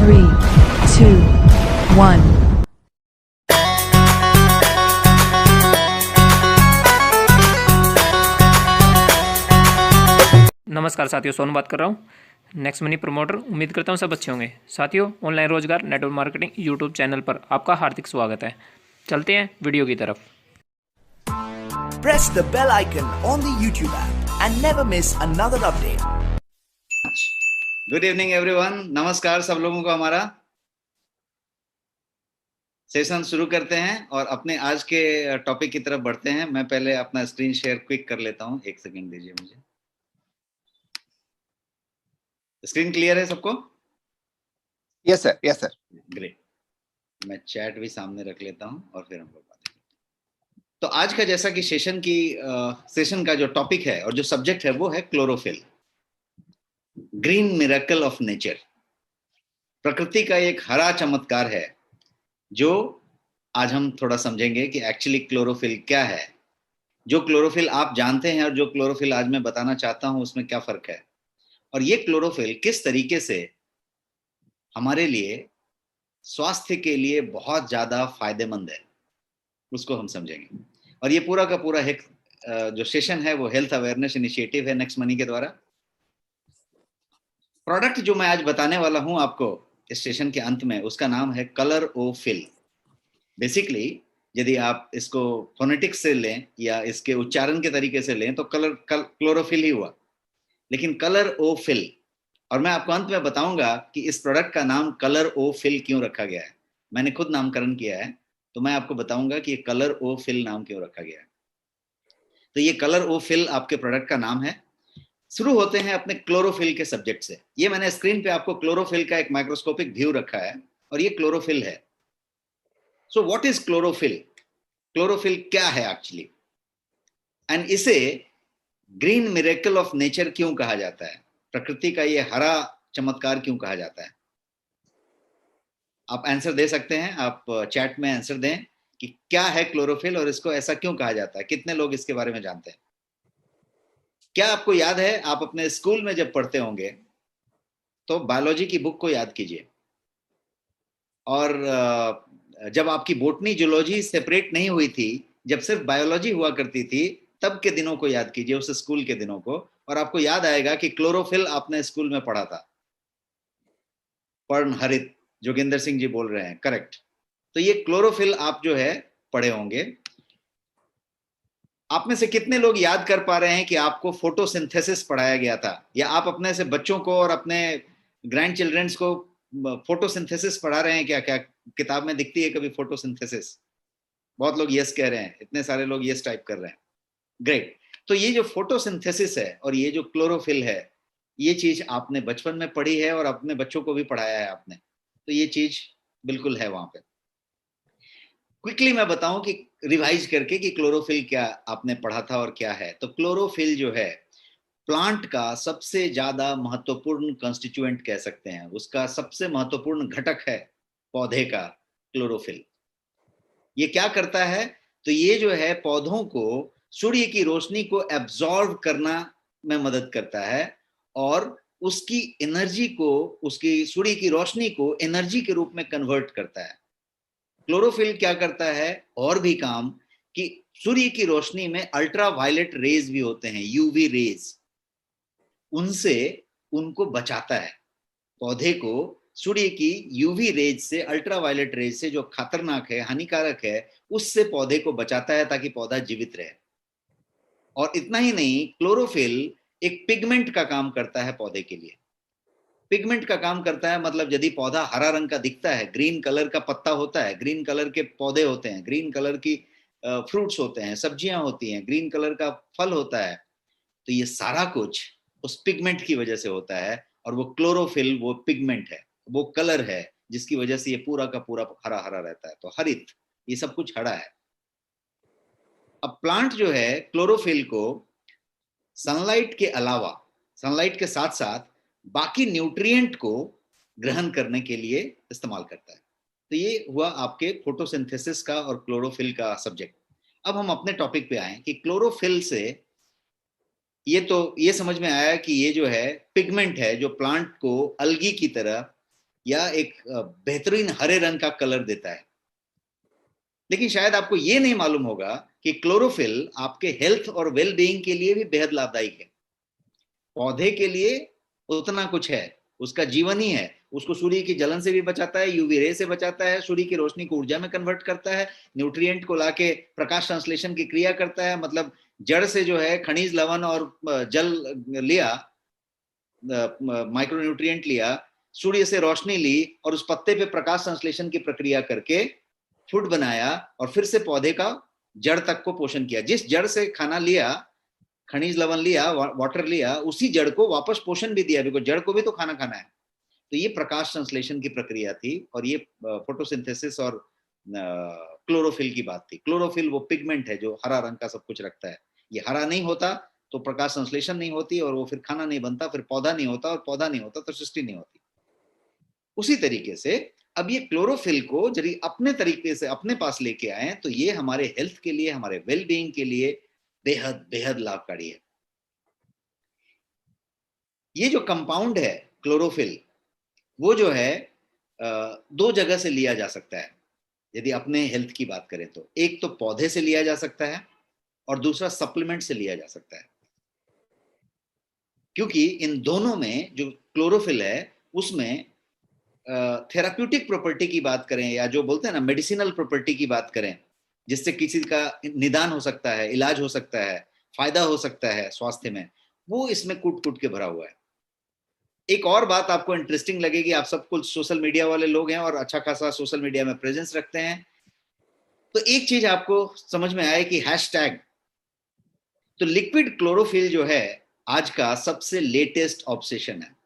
3, 2, 1. नमस्कार साथियों, सोनू बात कर रहा हूँ नेक्स्ट मनी प्रमोटर। उम्मीद करता हूँ सब अच्छे होंगे। साथियों, ऑनलाइन रोजगार नेटवर्क मार्केटिंग यूट्यूब चैनल पर आपका हार्दिक स्वागत है। चलते हैं वीडियो की तरफ। Press the bell icon on the YouTube app and never miss another update. Good evening everyone. नमस्कार सब लोगों को। हमारा सेशन शुरू करते हैं और अपने आज के टॉपिक की तरफ बढ़ते हैं। मैं पहले अपना स्क्रीन शेयर क्विक कर लेता हूं, एक सेकंड दीजिए मुझे। स्क्रीन क्लियर है सबको? Yes sir, yes sir. Great. मैं चैट भी सामने रख लेता हूं और फिर हम लोग बात करेंगे। तो आज का जैसा कि सेशन का जो टॉपिक है और जो सब्जेक्ट है वो है chlorophyll, green miracle of nature. प्रकृति का एक हरा चमत्कार है जो आज हम थोड़ा समझेंगे कि एक्चुअली क्लोरोफिल क्या है। जो क्लोरोफिल आप जानते हैं और जो क्लोरोफिल आज मैं बताना चाहता हूं उसमें क्या फर्क है, और ये क्लोरोफिल किस तरीके से हमारे लिए स्वास्थ्य के लिए बहुत ज्यादा फायदेमंद है, उसको हम समझेंगे। और ये पूरा का पूरा एक जो सेशन है वो हेल्थ अवेयरनेस इनिशिएटिव है नेक्स्ट मनी के द्वारा। प्रोडक्ट जो मैं आज बताने वाला हूं आपको इस सेशन के अंत में, उसका नाम है कलर ओ फिल। बेसिकली यदि आप इसको फोनेटिक्स से लें या इसके उच्चारण के तरीके से लें तो क्लोरोफिल ही हुआ, लेकिन कलर ओ फिल। और मैं आपको अंत में बताऊंगा कि इस प्रोडक्ट का नाम कलर ओ फिल क्यों रखा गया है। मैंने खुद नामकरण किया है, तो मैं आपको बताऊंगा कि ये कलर ओ फिल नाम क्यों रखा गया है। तो ये कलर ओ फिल आपके प्रोडक्ट का नाम है। शुरू होते हैं अपने क्लोरोफिल के सब्जेक्ट से। ये मैंने स्क्रीन पे आपको क्लोरोफिल का एक माइक्रोस्कोपिक व्यू रखा है और ये क्लोरोफिल है। So what is chlorophyll? Chlorophyll क्या है एक्चुअली, एंड इसे ग्रीन मिरेकल ऑफ नेचर क्यों कहा जाता है? प्रकृति का ये हरा चमत्कार क्यों कहा जाता है? आप आंसर दे सकते हैं, आप चैट में आंसर दें कि क्या है क्लोरोफिल और इसको ऐसा क्यों कहा जाता है। कितने लोग इसके बारे में जानते हैं? क्या आपको याद है, आप अपने स्कूल में जब पढ़ते होंगे तो बायोलॉजी की बुक को याद कीजिए, और जब आपकी बोटनी जूलॉजी सेपरेट नहीं हुई थी, जब सिर्फ बायोलॉजी हुआ करती थी, तब के दिनों को याद कीजिए, उस स्कूल के दिनों को, और आपको याद आएगा कि क्लोरोफिल आपने स्कूल में पढ़ा था। पर्णहरित, जोगिंदर सिंह जी बोल रहे हैं, करेक्ट। तो ये क्लोरोफिल आप जो है पढ़े होंगे। आप में से कितने लोग याद कर पा रहे हैं कि आपको फोटोसिंथेसिस पढ़ाया गया था, या आप अपने से बच्चों को और अपने ग्रैंड चिल्ड्रंस को फोटोसिंथेसिस पढ़ा रहे हैं? क्या क्या किताब में दिखती है कभी फोटोसिंथेसिस? बहुत लोग यस कह रहे हैं, इतने सारे लोग यस टाइप कर रहे हैं, ग्रेट। तो ये जो फोटोसिंथेसिस है और ये जो क्लोरोफिल है, ये चीज आपने बचपन में पढ़ी है और अपने बच्चों को भी पढ़ाया है आपने, तो ये चीज बिल्कुल है वहां पे। क्विकली मैं बताऊं कि रिवाइज करके कि क्लोरोफिल क्या आपने पढ़ा था और क्या है। तो क्लोरोफिल जो है प्लांट का सबसे ज्यादा महत्वपूर्ण कंस्टिट्यूएंट कह सकते हैं, उसका सबसे महत्वपूर्ण घटक है पौधे का क्लोरोफिल। ये क्या करता है? तो ये जो है पौधों को सूर्य की रोशनी को एब्जॉर्ब करना में मदद करता है और उसकी एनर्जी को, उसकी सूर्य की रोशनी को एनर्जी के रूप में कन्वर्ट करता है। क्लोरोफिल क्या करता है और भी काम, कि सूर्य की रोशनी में अल्ट्रा वायलेट रेज भी होते हैं, यूवी रेज, उनसे उनको बचाता है। पौधे को सूर्य की यूवी रेज से, अल्ट्रा वायलेट रेज से, जो खतरनाक है, हानिकारक है, उससे पौधे को बचाता है ताकि पौधा जीवित रहे। और इतना ही नहीं, क्लोरोफिल एक पिगमेंट का काम करता है पौधे के लिए। पिगमेंट का काम करता है मतलब यदि पौधा हरा रंग का दिखता है, ग्रीन कलर का पत्ता होता है, ग्रीन कलर के पौधे होते हैं, ग्रीन कलर की फ्रूट्स होते हैं, सब्जियां होती हैं, ग्रीन कलर का फल होता है, तो ये सारा कुछ उस पिगमेंट की वजह से होता है। और वो क्लोरोफिल वो पिगमेंट है, वो कलर है जिसकी वजह से ये पूरा का पूरा हरा हरा रहता है। तो हरित, ये सब कुछ हरा है। अब प्लांट जो है क्लोरोफिल को सनलाइट के अलावा, सनलाइट के साथ साथ बाकी न्यूट्रिएंट को ग्रहण करने के लिए इस्तेमाल करता है। तो ये हुआ आपके फोटोसिंथेसिस का और क्लोरोफिल का सब्जेक्ट। अब हम अपने टॉपिक पे आए कि क्लोरोफिल से ये समझ में आया कि ये जो है पिगमेंट है जो प्लांट को अलगी की तरह या एक बेहतरीन हरे रंग का कलर देता है। लेकिन शायद आपको ये नहीं मालूम होगा कि क्लोरोफिल आपके हेल्थ और वेल बीइंग के लिए भी बेहद लाभदायक है। पौधे के लिए उतना कुछ है, उसका जीवन ही है। उसको सूर्य की जलन से भी बचाता है, यूवी रे से बचाता है, सूर्य की रोशनी को ऊर्जा में कन्वर्ट करता है, न्यूट्रिएंट को लाके प्रकाश संश्लेषण की क्रिया करता है। मतलब जड़ से जो है खनिज लवण और जल लिया, माइक्रो न्यूट्रिएंट लिया, सूर्य से रोशनी ली और उस पत्ते पे प्रकाश संश्लेषण की प्रक्रिया करके फूड बनाया और फिर से पौधे का जड़ तक को पोषण किया। जिस जड़ से खाना लिया, खनिज लवण लिया, वाटर लिया, उसी जड़ को वापस पोषण भी दिया, बिकॉज जड़ को भी तो खाना खाना है। तो ये प्रकाश संश्लेषण की प्रक्रिया थी और ये फोटोसिंथेसिस और क्लोरोफिल की बात थी। क्लोरोफिल वो पिगमेंट है जो हरा रंग का सब कुछ रखता है। ये हरा नहीं होता तो प्रकाश संश्लेषण नहीं होती और वो फिर खाना नहीं बनता, फिर पौधा नहीं होता, और पौधा नहीं होता तो सृष्टि नहीं होती। उसी तरीके से अब ये क्लोरोफिल को यदि अपने तरीके से अपने पास लेके आए तो ये हमारे हेल्थ के लिए, हमारे वेल बीइंग के लिए बेहद बेहद लाभकारी है। ये जो कंपाउंड है क्लोरोफिल, वो जो है दो जगह से लिया जा सकता है यदि अपने हेल्थ की बात करें तो। एक तो पौधे से लिया जा सकता है और दूसरा सप्लीमेंट से लिया जा सकता है। क्योंकि इन दोनों में जो क्लोरोफिल है उसमें थेराप्यूटिक प्रॉपर्टी की बात करें या जो बोलते हैं ना मेडिसिनल प्रॉपर्टी की बात करें, जिससे किसी का निदान हो सकता है, इलाज हो सकता है, फायदा हो सकता है स्वास्थ्य में, वो इसमें कूट कूट के भरा हुआ है। एक और बात आपको इंटरेस्टिंग लगेगी, आप सब कुछ सोशल मीडिया वाले लोग हैं और अच्छा खासा सोशल मीडिया में प्रेजेंस रखते हैं, तो एक चीज आपको समझ में आए कि हैशटैग, तो लिक्विड क्लोरोफिल जो है आज का सबसे लेटेस्ट ऑब्सेशन है।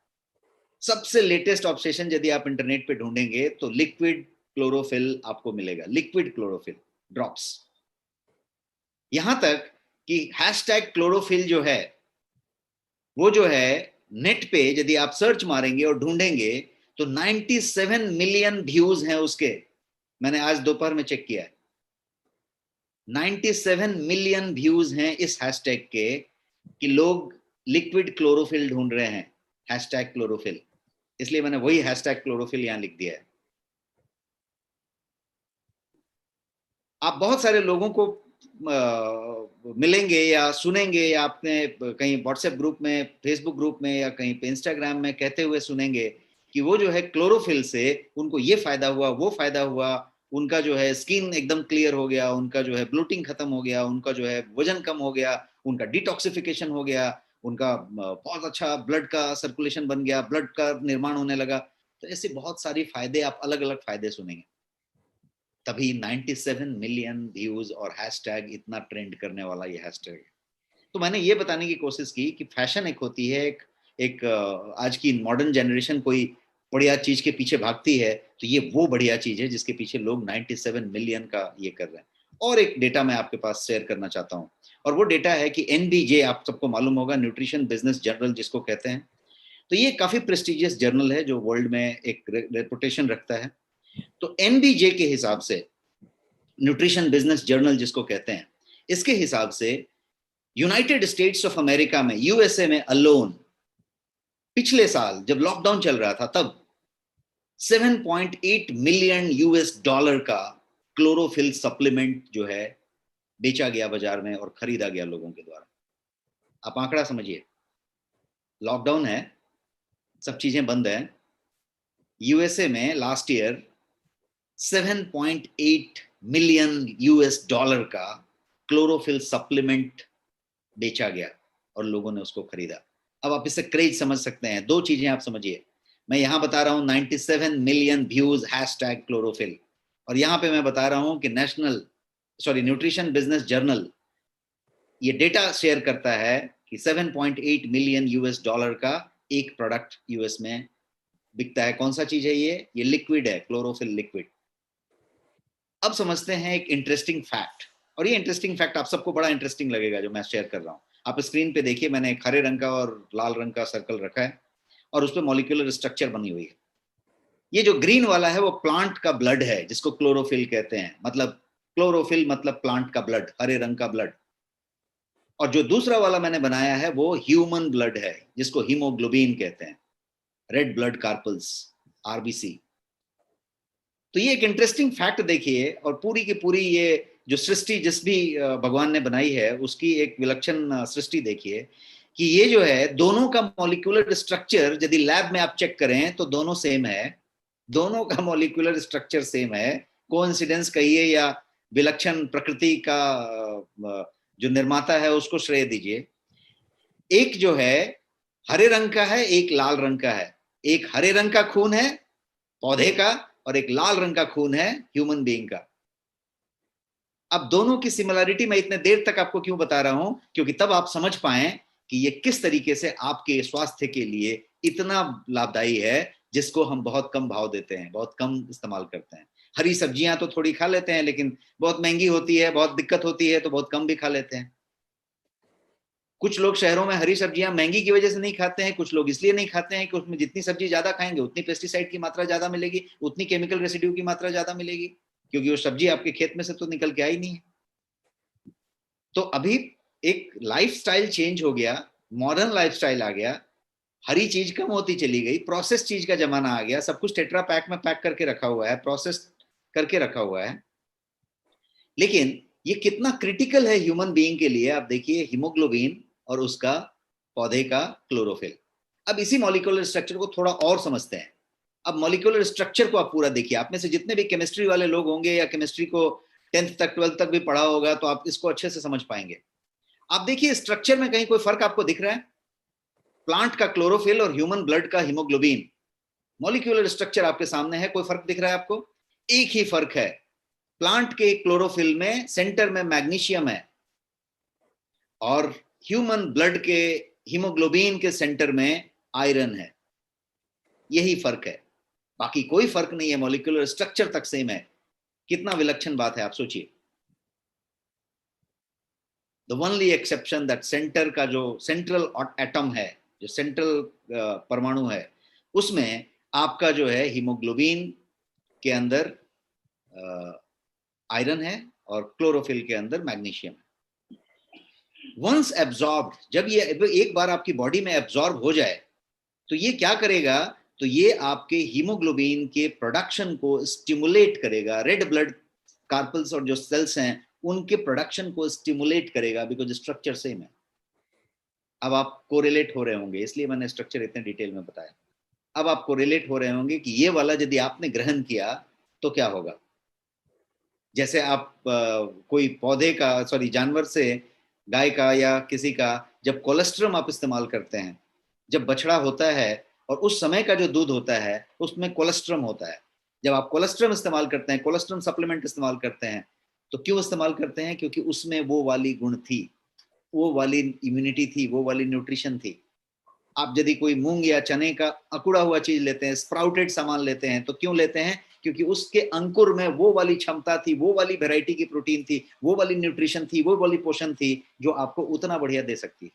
सबसे लेटेस्ट ऑब्सेशन यदि आप इंटरनेट पे ढूंढेंगे तो लिक्विड क्लोरोफिल आपको मिलेगा, लिक्विड क्लोरोफिल ड्रॉप्स। यहां तक कि हैशटैग क्लोरोफिल जो है वो जो है नेट पे यदि आप सर्च मारेंगे और ढूंढेंगे तो 97 मिलियन व्यूज हैं उसके। मैंने आज दोपहर में चेक किया है, 97 मिलियन व्यूज हैं इस हैशटैग के कि लोग लिक्विड क्लोरोफिल ढूंढ रहे हैं, हैशटैग क्लोरोफिल। इसलिए मैंने वही हैशटैग क्लोरोफिल यहां लिख दिया है। आप बहुत सारे लोगों को मिलेंगे या सुनेंगे या आपने कहीं व्हाट्सएप ग्रुप में, फेसबुक ग्रुप में या कहीं पे इंस्टाग्राम में कहते हुए सुनेंगे कि वो जो है क्लोरोफिल से उनको ये फायदा हुआ, वो फायदा हुआ, उनका जो है स्किन एकदम क्लियर हो गया, उनका जो है ब्लोटिंग खत्म हो गया, उनका जो है वजन कम हो गया, उनका डिटॉक्सिफिकेशन हो गया, उनका बहुत अच्छा ब्लड का सर्कुलेशन बन गया, ब्लड का निर्माण होने लगा। तो ऐसे बहुत सारी फायदे, आप अलग अलग फायदे सुनेंगे। तभी 97 मिलियन व्यूज और हैशटैग, इतना ट्रेंड करने वाला ये हैशटैग है। तो मैंने ये बताने की कोशिश की कि फैशन एक होती है, एक आज की मॉडर्न जनरेशन कोई बढ़िया चीज के पीछे भागती है, तो ये वो बढ़िया चीज है जिसके पीछे लोग 97 मिलियन का ये कर रहे हैं। और एक डेटा मैं आपके पास शेयर करना चाहता हूँ, और वो डेटा है कि एनबीजे, आप सबको मालूम होगा, न्यूट्रिशन बिजनेस जर्नल जिसको कहते हैं, तो ये काफी प्रेस्टिजियस जर्नल है जो वर्ल्ड में एक रेपुटेशन रखता है। तो एनबीजे के हिसाब से, न्यूट्रिशन बिजनेस जर्नल जिसको कहते हैं, इसके हिसाब से यूनाइटेड स्टेट्स ऑफ अमेरिका में, यूएसए में अलोन, पिछले साल जब लॉकडाउन चल रहा था तब 7.8 मिलियन यूएस डॉलर का क्लोरोफिल सप्लीमेंट जो है बेचा गया बाजार में और खरीदा गया लोगों के द्वारा। आप आंकड़ा समझिए, लॉकडाउन है, सब चीजें बंद है, यूएसए में last year 7.8 million US dollar का क्लोरोफिल सप्लीमेंट बेचा गया और लोगों ने उसको खरीदा। अब आप इससे क्रेज समझ सकते हैं। दो चीजें आप समझिए, मैं यहां बता रहा हूं 97 मिलियन व्यूज हैशटैग क्लोरोफिल, और यहां पे मैं बता रहा हूं कि न्यूट्रिशन बिजनेस जर्नल ये डेटा शेयर करता है कि 7.8 मिलियन यूएस डॉलर का एक प्रोडक्ट यूएस में बिकता है। कौन सा चीज है ये लिक्विड है, क्लोरोफिल लिक्विड। अब समझते हैं एक इंटरेस्टिंग फैक्ट, और ये इंटरेस्टिंग फैक्ट आप सबको बड़ा इंटरेस्टिंग लगेगा जो मैं शेयर कर रहा हूं। आप स्क्रीन पे देखिए, मैंने एक हरे रंग का और लाल रंग का सर्कल रखा है और उस पर मॉलिक्यूलर स्ट्रक्चर बनी हुई है। ये जो ग्रीन वाला है वो प्लांट का ब्लड है जिसको क्लोरोफिल कहते हैं, मतलब क्लोरोफिल मतलब प्लांट का ब्लड, हरे रंग का ब्लड। और जो दूसरा वाला मैंने बनाया है वो ह्यूमन ब्लड है जिसको हीमोग्लोबिन कहते हैं, रेड ब्लड कार्पल्स। आरबीसी। तो ये एक इंटरेस्टिंग फैक्ट देखिए, और पूरी की पूरी ये जो सृष्टि जिस भी भगवान ने बनाई है उसकी एक विलक्षण सृष्टि देखिए कि ये जो है दोनों का मॉलिक्यूलर स्ट्रक्चर यदि लैब में आप चेक करें तो दोनों सेम है, दोनों का मॉलिक्यूलर स्ट्रक्चर सेम है। कोइंसिडेंस कहिए या विलक्षण प्रकृति का जो निर्माता है उसको श्रेय दीजिए। एक जो है हरे रंग का है, एक लाल रंग का है। एक हरे रंग का खून है पौधे का और एक लाल रंग का खून है ह्यूमन बीइंग का। अब दोनों की सिमिलरिटी मैं इतने देर तक आपको क्यों बता रहा हूं, क्योंकि तब आप समझ पाएं कि ये किस तरीके से आपके स्वास्थ्य के लिए इतना लाभदायी है, जिसको हम बहुत कम भाव देते हैं, बहुत कम इस्तेमाल करते हैं। हरी सब्जियां तो थोड़ी खा लेते हैं, लेकिन बहुत महंगी होती है, बहुत दिक्कत होती है, तो बहुत कम भी खा लेते हैं। कुछ लोग शहरों में हरी सब्जियां महंगी की वजह से नहीं खाते हैं, कुछ लोग इसलिए नहीं खाते हैं कि उसमें जितनी सब्जी ज्यादा खाएंगे उतनी पेस्टिसाइड की मात्रा ज्यादा मिलेगी, उतनी केमिकल रेसिड्यू की मात्रा ज्यादा मिलेगी, क्योंकि वो सब्जी आपके खेत में से तो निकल के आई नहीं है। तो अभी एक लाइफस्टाइल चेंज हो गया, मॉडर्न लाइफस्टाइल आ गया, हरी चीज कम होती चली गई, प्रोसेस चीज का जमाना आ गया, सब कुछ टेट्रा पैक में पैक करके रखा हुआ है, प्रोसेस करके रखा हुआ है। लेकिन ये कितना क्रिटिकल है ह्यूमन बीइंग के लिए, आप देखिए हीमोग्लोबिन और उसका पौधे का क्लोरोफिल। अब इसी मॉलिक्यूलर स्ट्रक्चर को थोड़ा और समझते हैं। अब मॉलिक्यूलर स्ट्रक्चर को आप पूरा देखिए, आप में से जितने भी केमिस्ट्री वाले लोग होंगे या केमिस्ट्री को 10th तक 12th तक भी पढ़ा होगा तो आप इसको अच्छे से समझ पाएंगे। आप देखिए स्ट्रक्चर में कहीं कोई फर्क आपको दिख रहा है? प्लांट का क्लोरोफिल और ह्यूमन ब्लड का हीमोग्लोबिन, मॉलिक्यूलर स्ट्रक्चर आपके सामने है, कोई फर्क दिख रहा है आपको? एक ही फर्क है, प्लांट के क्लोरोफिल में सेंटर में मैग्नीशियम है और ह्यूमन ब्लड के हीमोग्लोबिन के सेंटर में आयरन है। यही फर्क है, बाकी कोई फर्क नहीं है, मॉलिक्यूलर स्ट्रक्चर तक सेम है। कितना विलक्षण बात है, आप सोचिए। The only exception that centre का जो सेंट्रल एटम है, जो सेंट्रल परमाणु है, उसमें आपका जो है हीमोग्लोबिन के अंदर आयरन है और क्लोरोफिल के अंदर मैग्नीशियम है। वंस एब्जॉर्ब्ड, जब ये एक बार आपकी बॉडी में एब्जॉर्ब हो जाए तो ये क्या करेगा, तो ये आपके हीमोग्लोबिन के प्रोडक्शन को स्टिमुलेट करेगा, रेड ब्लड कार्पल्स और जो सेल्स हैं उनके प्रोडक्शन को स्टिमुलेट करेगा, बिकॉज स्ट्रक्चर सेम है। अब आप कोरिलेट हो रहे होंगे, इसलिए मैंने स्ट्रक्चर इतने डिटेल में बताया। अब आप कोरिलेट हो रहे होंगे कि ये वाला यदि आपने ग्रहण किया तो क्या होगा। जैसे आप कोई पौधे का, सॉरी जानवर से, गाय का या किसी का जब कोलेस्ट्रम आप इस्तेमाल करते हैं, जब बछड़ा होता है और उस समय का जो दूध होता है उसमें कोलेस्ट्रम होता है। जब आप कोलेस्ट्रम इस्तेमाल करते हैं, कोलेस्ट्रम सप्लीमेंट इस्तेमाल करते हैं, तो क्यों इस्तेमाल करते हैं? क्योंकि उसमें वो वाली गुण थी, वो वाली इम्यूनिटी थी, वो वाली न्यूट्रिशन थी। आप यदि कोई मूंग या चने का अकुड़ा हुआ चीज लेते हैं, स्प्राउटेड सामान लेते हैं, तो क्यों लेते हैं? क्योंकि उसके अंकुर में वो वाली क्षमता थी, वो वाली वैरायटी की प्रोटीन थी, वो वाली न्यूट्रिशन थी, वो वाली पोषण थी जो आपको उतना बढ़िया दे सकती है।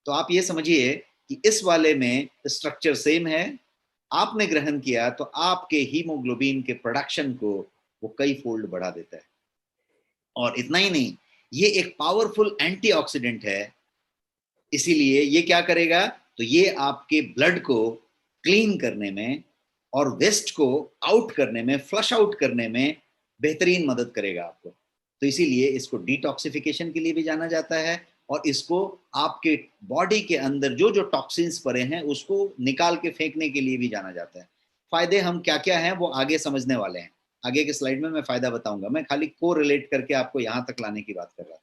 तो आप ये समझिए कि इस वाले में स्ट्रक्चर सेम है, आपने ग्रहण किया तो आपके हीमोग्लोबिन के प्रोडक्शन को वो कई फोल्ड बढ़ा देता है। और इतना ही नहीं, ये एक पावरफुल एंटीऑक्सीडेंट है, इसीलिए ये क्या करेगा, तो ये आपके ब्लड को क्लीन करने में और वेस्ट को आउट करने में, फ्लश आउट करने में बेहतरीन मदद करेगा आपको। तो इसीलिए इसको डिटॉक्सिफिकेशन के लिए भी जाना जाता है और इसको आपके बॉडी के अंदर जो जो टॉक्सिन्स पड़े हैं उसको निकाल के फेंकने के लिए भी जाना जाता है। फायदे हम क्या क्या हैं वो आगे समझने वाले हैं, आगे के स्लाइड में मैं फायदा बताऊंगा। मैं खाली को रिलेट करके आपको यहां तक लाने की बात कर रहा था।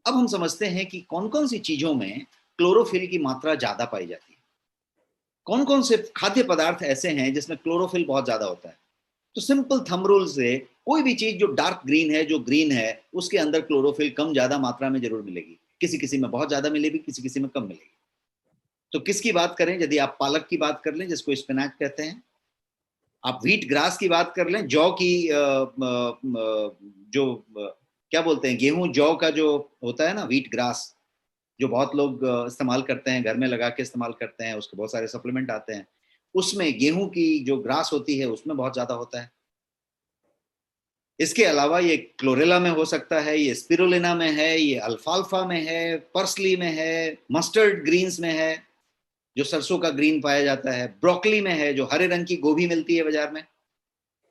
अब हम समझते हैं कि कौन कौन सी चीजों में क्लोरोफिल की मात्रा ज्यादा पाई जाती है, कौन कौन से खाद्य पदार्थ ऐसे हैं जिसमें क्लोरोफिल बहुत ज्यादा होता है। तो सिंपल थंब रूल से कोई भी चीज जो डार्क ग्रीन है, जो ग्रीन है, उसके अंदर क्लोरोफिल कम ज्यादा मात्रा में जरूर मिलेगी। किसी किसी में बहुत ज्यादा मिलेगी, किसी किसी में कम मिलेगी। तो किसकी बात करें, यदि आप पालक की बात कर लें जिसको स्पिनाच कहते हैं, आप व्हीट ग्रास की बात कर लें, जौ की जो क्या बोलते हैं, गेहूं जौ का जो होता है ना, व्हीट ग्रास, जो बहुत लोग इस्तेमाल करते हैं, घर में लगा के इस्तेमाल करते हैं, उसके बहुत सारे सप्लीमेंट आते हैं, उसमें गेहूं की जो ग्रास होती है उसमें बहुत ज्यादा होता है। इसके अलावा ये क्लोरेला में हो सकता है, ये स्पिरुलिना में है, ये अल्फाल्फा में है, पर्सली में है, मस्टर्ड ग्रीन्स में है, जो सरसों का ग्रीन पाया जाता है, ब्रोकली में है, जो हरे रंग की गोभी मिलती है बाजार में,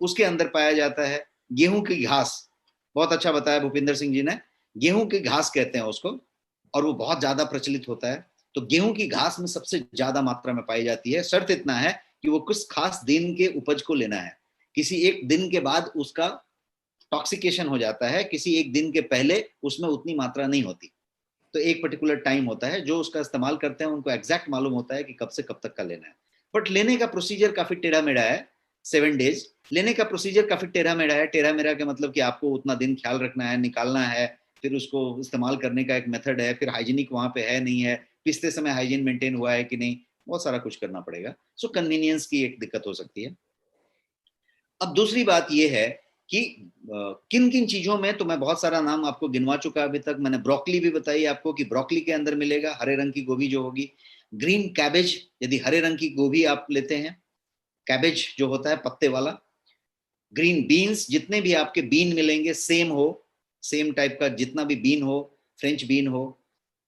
उसके अंदर पाया जाता है। गेहूं की घास, बहुत अच्छा बताया भूपिंदर सिंह जी ने, गेहूं की घास कहते हैं उसको, और वो बहुत ज्यादा प्रचलित होता है। तो गेहूं की घास में सबसे ज्यादा मात्रा में पाई जाती है। शर्त इतना है कि वो कुछ खास दिन के उपज को लेना है, किसी एक दिन के बाद उसका टॉक्सिकेशन हो जाता है, किसी एक दिन के पहले उसमें उतनी मात्रा नहीं होती। तो एक पर्टिकुलर टाइम होता है, जो उसका इस्तेमाल करते हैं उनको एग्जैक्ट मालूम होता है कि कब से कब तक का लेना है। बट लेने का प्रोसीजर काफी टेढ़ा मेढ़ा है। 7 डेज लेने का प्रोसीजर काफी टेढ़ा मेढ़ा है। टेढ़ा मेढ़ा का मतलब कि आपको उतना दिन ख्याल रखना है, निकालना है, फिर उसको इस्तेमाल करने का एक मेथड है, फिर हाइजीनिक वहां पे है नहीं है, पिसते समय हाइजीन मेंटेन हुआ है कि नहीं, बहुत सारा कुछ करना पड़ेगा। सो कन्वीनियंस की एक दिक्कत हो सकती है। अब दूसरी बात यह है कि किन किन चीजों में, तो मैं बहुत सारा नाम आपको गिनवा चुका अभी तक। मैंने ब्रोकली भी बताई आपको कि ब्रोकली के अंदर मिलेगा, हरे रंग की गोभी जो होगी। ग्रीन कैबेज, यदि हरे रंग की गोभी आप लेते हैं, कैबेज जो होता है पत्ते वाला। ग्रीन बीन्स, जितने भी आपके बीन मिलेंगे सेम हो, सेम टाइप का जितना भी बीन हो, फ्रेंच बीन हो,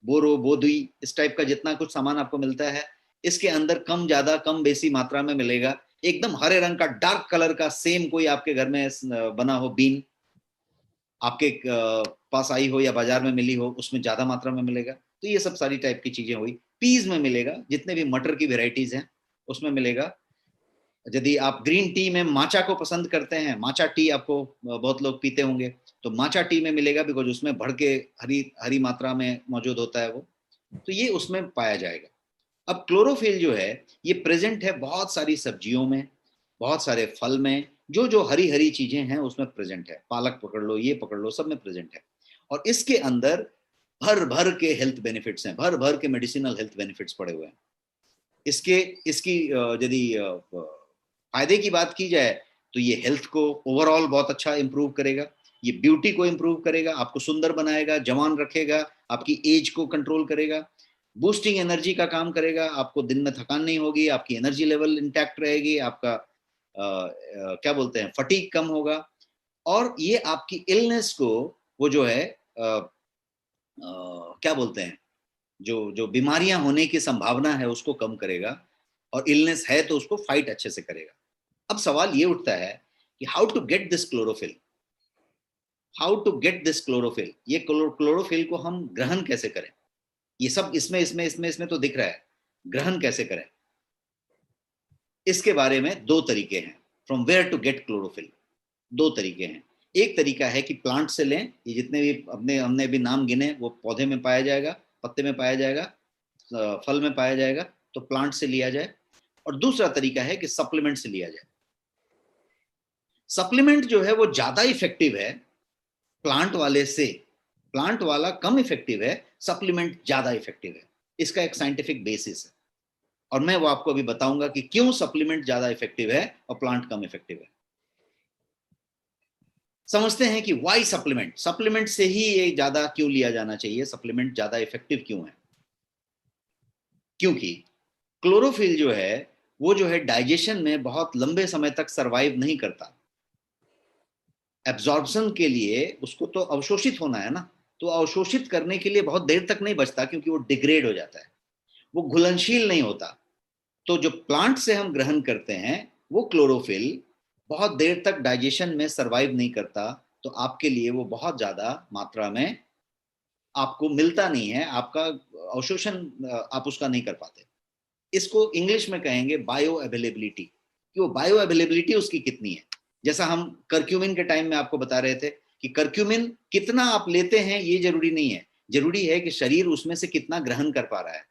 बोरो, बोदुई, इस टाइप का जितना कुछ सामान आपको मिलता है, इसके अंदर कम ज्यादा कम बेसी मात्रा में मिलेगा। एकदम हरे रंग का डार्क कलर का सेम कोई आपके घर में बना हो बीन, आपके पास आई हो या बाजार में मिली हो, उसमें ज्यादा मात्रा में मिलेगा। तो ये सब सारी टाइप की चीजें हुई। पीज में मिलेगा, जितने भी मटर की वेराइटीज हैं उसमें मिलेगा। यदि आप ग्रीन टी में माचा को पसंद करते हैं, माचा टी आपको बहुत लोग पीते होंगे, तो माचा टी में मिलेगा, बिकॉज उसमें भर के हरी हरी मात्रा में मौजूद होता है वो, तो ये उसमें पाया जाएगा। अब क्लोरोफिल जो है ये प्रेजेंट है बहुत सारी सब्जियों में, बहुत सारे फल में, जो जो हरी हरी चीजें हैं उसमें प्रेजेंट है। पालक पकड़ लो, ये पकड़ लो, सब में प्रेजेंट है। और इसके अंदर भर भर के हेल्थ बेनिफिट्स हैं, भर भर के मेडिसिनल हेल्थ बेनिफिट्स पड़े हुए हैं। इसकी यदि फायदे की बात की जाए तो ये हेल्थ को ओवरऑल बहुत अच्छा इंप्रूव करेगा, ये ब्यूटी को इंप्रूव करेगा, आपको सुंदर बनाएगा, जवान रखेगा, आपकी एज को कंट्रोल करेगा, बूस्टिंग एनर्जी का काम करेगा, आपको दिन में थकान नहीं होगी, आपकी एनर्जी लेवल इंटैक्ट रहेगी, आपका क्या बोलते हैं फटीग कम होगा, और ये आपकी इलनेस को, वो जो है क्या बोलते हैं, जो जो बीमारियां होने की संभावना है उसको कम करेगा, और इलनेस है तो उसको फाइट अच्छे से करेगा। अब सवाल ये उठता है कि how to get this chlorophyll, how to get this chlorophyll, ये क्लोरोफिल को हम ग्रहण कैसे करें। ये सब इसमें इसमें इसमें इसमें तो दिख रहा है, ग्रहण कैसे करें, इसके बारे में दो तरीके हैं। From where to get chlorophyll, दो तरीके हैं। एक तरीका है कि प्लांट से लें, ये जितने भी हमने भी नाम गिने वो पौधे में पाया जाएगा, पत्ते में पाया जाएगा, फल में पाया जाएगा, तो प्लांट से लिया जाए। और दूसरा तरीका है कि सप्लीमेंट से लिया जाए। सप्लीमेंट जो है वो ज्यादा इफेक्टिव है प्लांट वाले से, प्लांट वाला कम इफेक्टिव है, सप्लीमेंट ज्यादा इफेक्टिव है। इसका एक साइंटिफिक बेसिस है, और मैं वो आपको अभी बताऊंगा कि क्यों सप्लीमेंट ज्यादा इफेक्टिव है और प्लांट कम इफेक्टिव है। समझते हैं कि वाई सप्लीमेंट, सप्लीमेंट से ही ये ज्यादा क्यों लिया जाना चाहिए, सप्लीमेंट ज्यादा इफेक्टिव क्यों है। क्योंकि क्लोरोफिल जो है वो जो है डाइजेशन में बहुत लंबे समय तक सरवाइव नहीं करता। एब्जॉर्प्शन के लिए उसको तो अवशोषित होना है ना, तो अवशोषित करने के लिए बहुत देर तक नहीं बचता, क्योंकि वो डिग्रेड हो जाता है, वो घुलनशील नहीं होता। तो जो प्लांट से हम ग्रहण करते हैं वो क्लोरोफिल बहुत देर तक डाइजेशन में सरवाइव नहीं करता, तो आपके लिए वो बहुत ज्यादा मात्रा में आपको मिलता नहीं है, आपका अवशोषण आप उसका नहीं कर पाते। इसको इंग्लिश में कहेंगे बायो अवेलेबिलिटी, कि वो बायो अवेलेबिलिटी उसकी कितनी है। जैसा हम कर्क्यूमिन के टाइम में आपको बता रहे थे कि कर्क्यूमिन कितना आप लेते हैं ये जरूरी नहीं है, जरूरी है कि शरीर उसमें से कितना ग्रहण कर पा रहा है।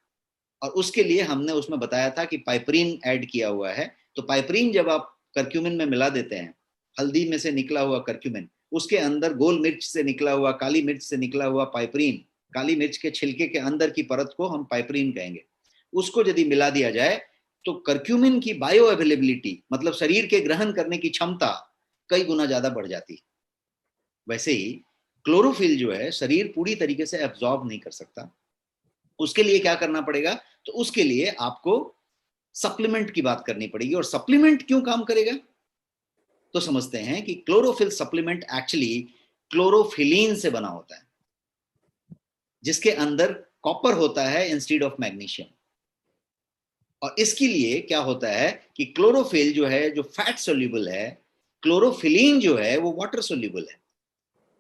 और उसके लिए हमने उसमें बताया था कि पाइपरीन ऐड किया हुआ है। तो पाइपरीन जब आप कर्क्यूमिन में मिला देते हैं, हल्दी में से निकला हुआ कर्क्यूमिन, उसके अंदर गोल मिर्च से निकला हुआ, काली मिर्च से निकला हुआ पाइपरीन, काली मिर्च के छिलके के अंदर की परत को हम पाइपरीन कहेंगे, उसको यदि मिला दिया जाए तो कर्क्यूमिन की बायो अवेलेबिलिटी, मतलब शरीर के ग्रहण करने की क्षमता कई गुना ज्यादा बढ़ जाती है। वैसे ही क्लोरोफिल जो है शरीर पूरी तरीके से एब्जॉर्ब नहीं कर सकता। उसके लिए क्या करना पड़ेगा, तो उसके लिए आपको सप्लीमेंट की बात करनी पड़ेगी। और सप्लीमेंट क्यों काम करेगा, तो समझते हैं कि क्लोरोफिल सप्लीमेंट एक्चुअली क्लोरोफिलीन से बना होता है, जिसके अंदर कॉपर होता है इंस्टेड ऑफ मैग्नीशियम। और इसके लिए क्या होता है कि क्लोरोफिल जो है, जो फैट सोल्यूबल है, क्लोरोफिलीन जो है वो वाटर सोल्यूबल है।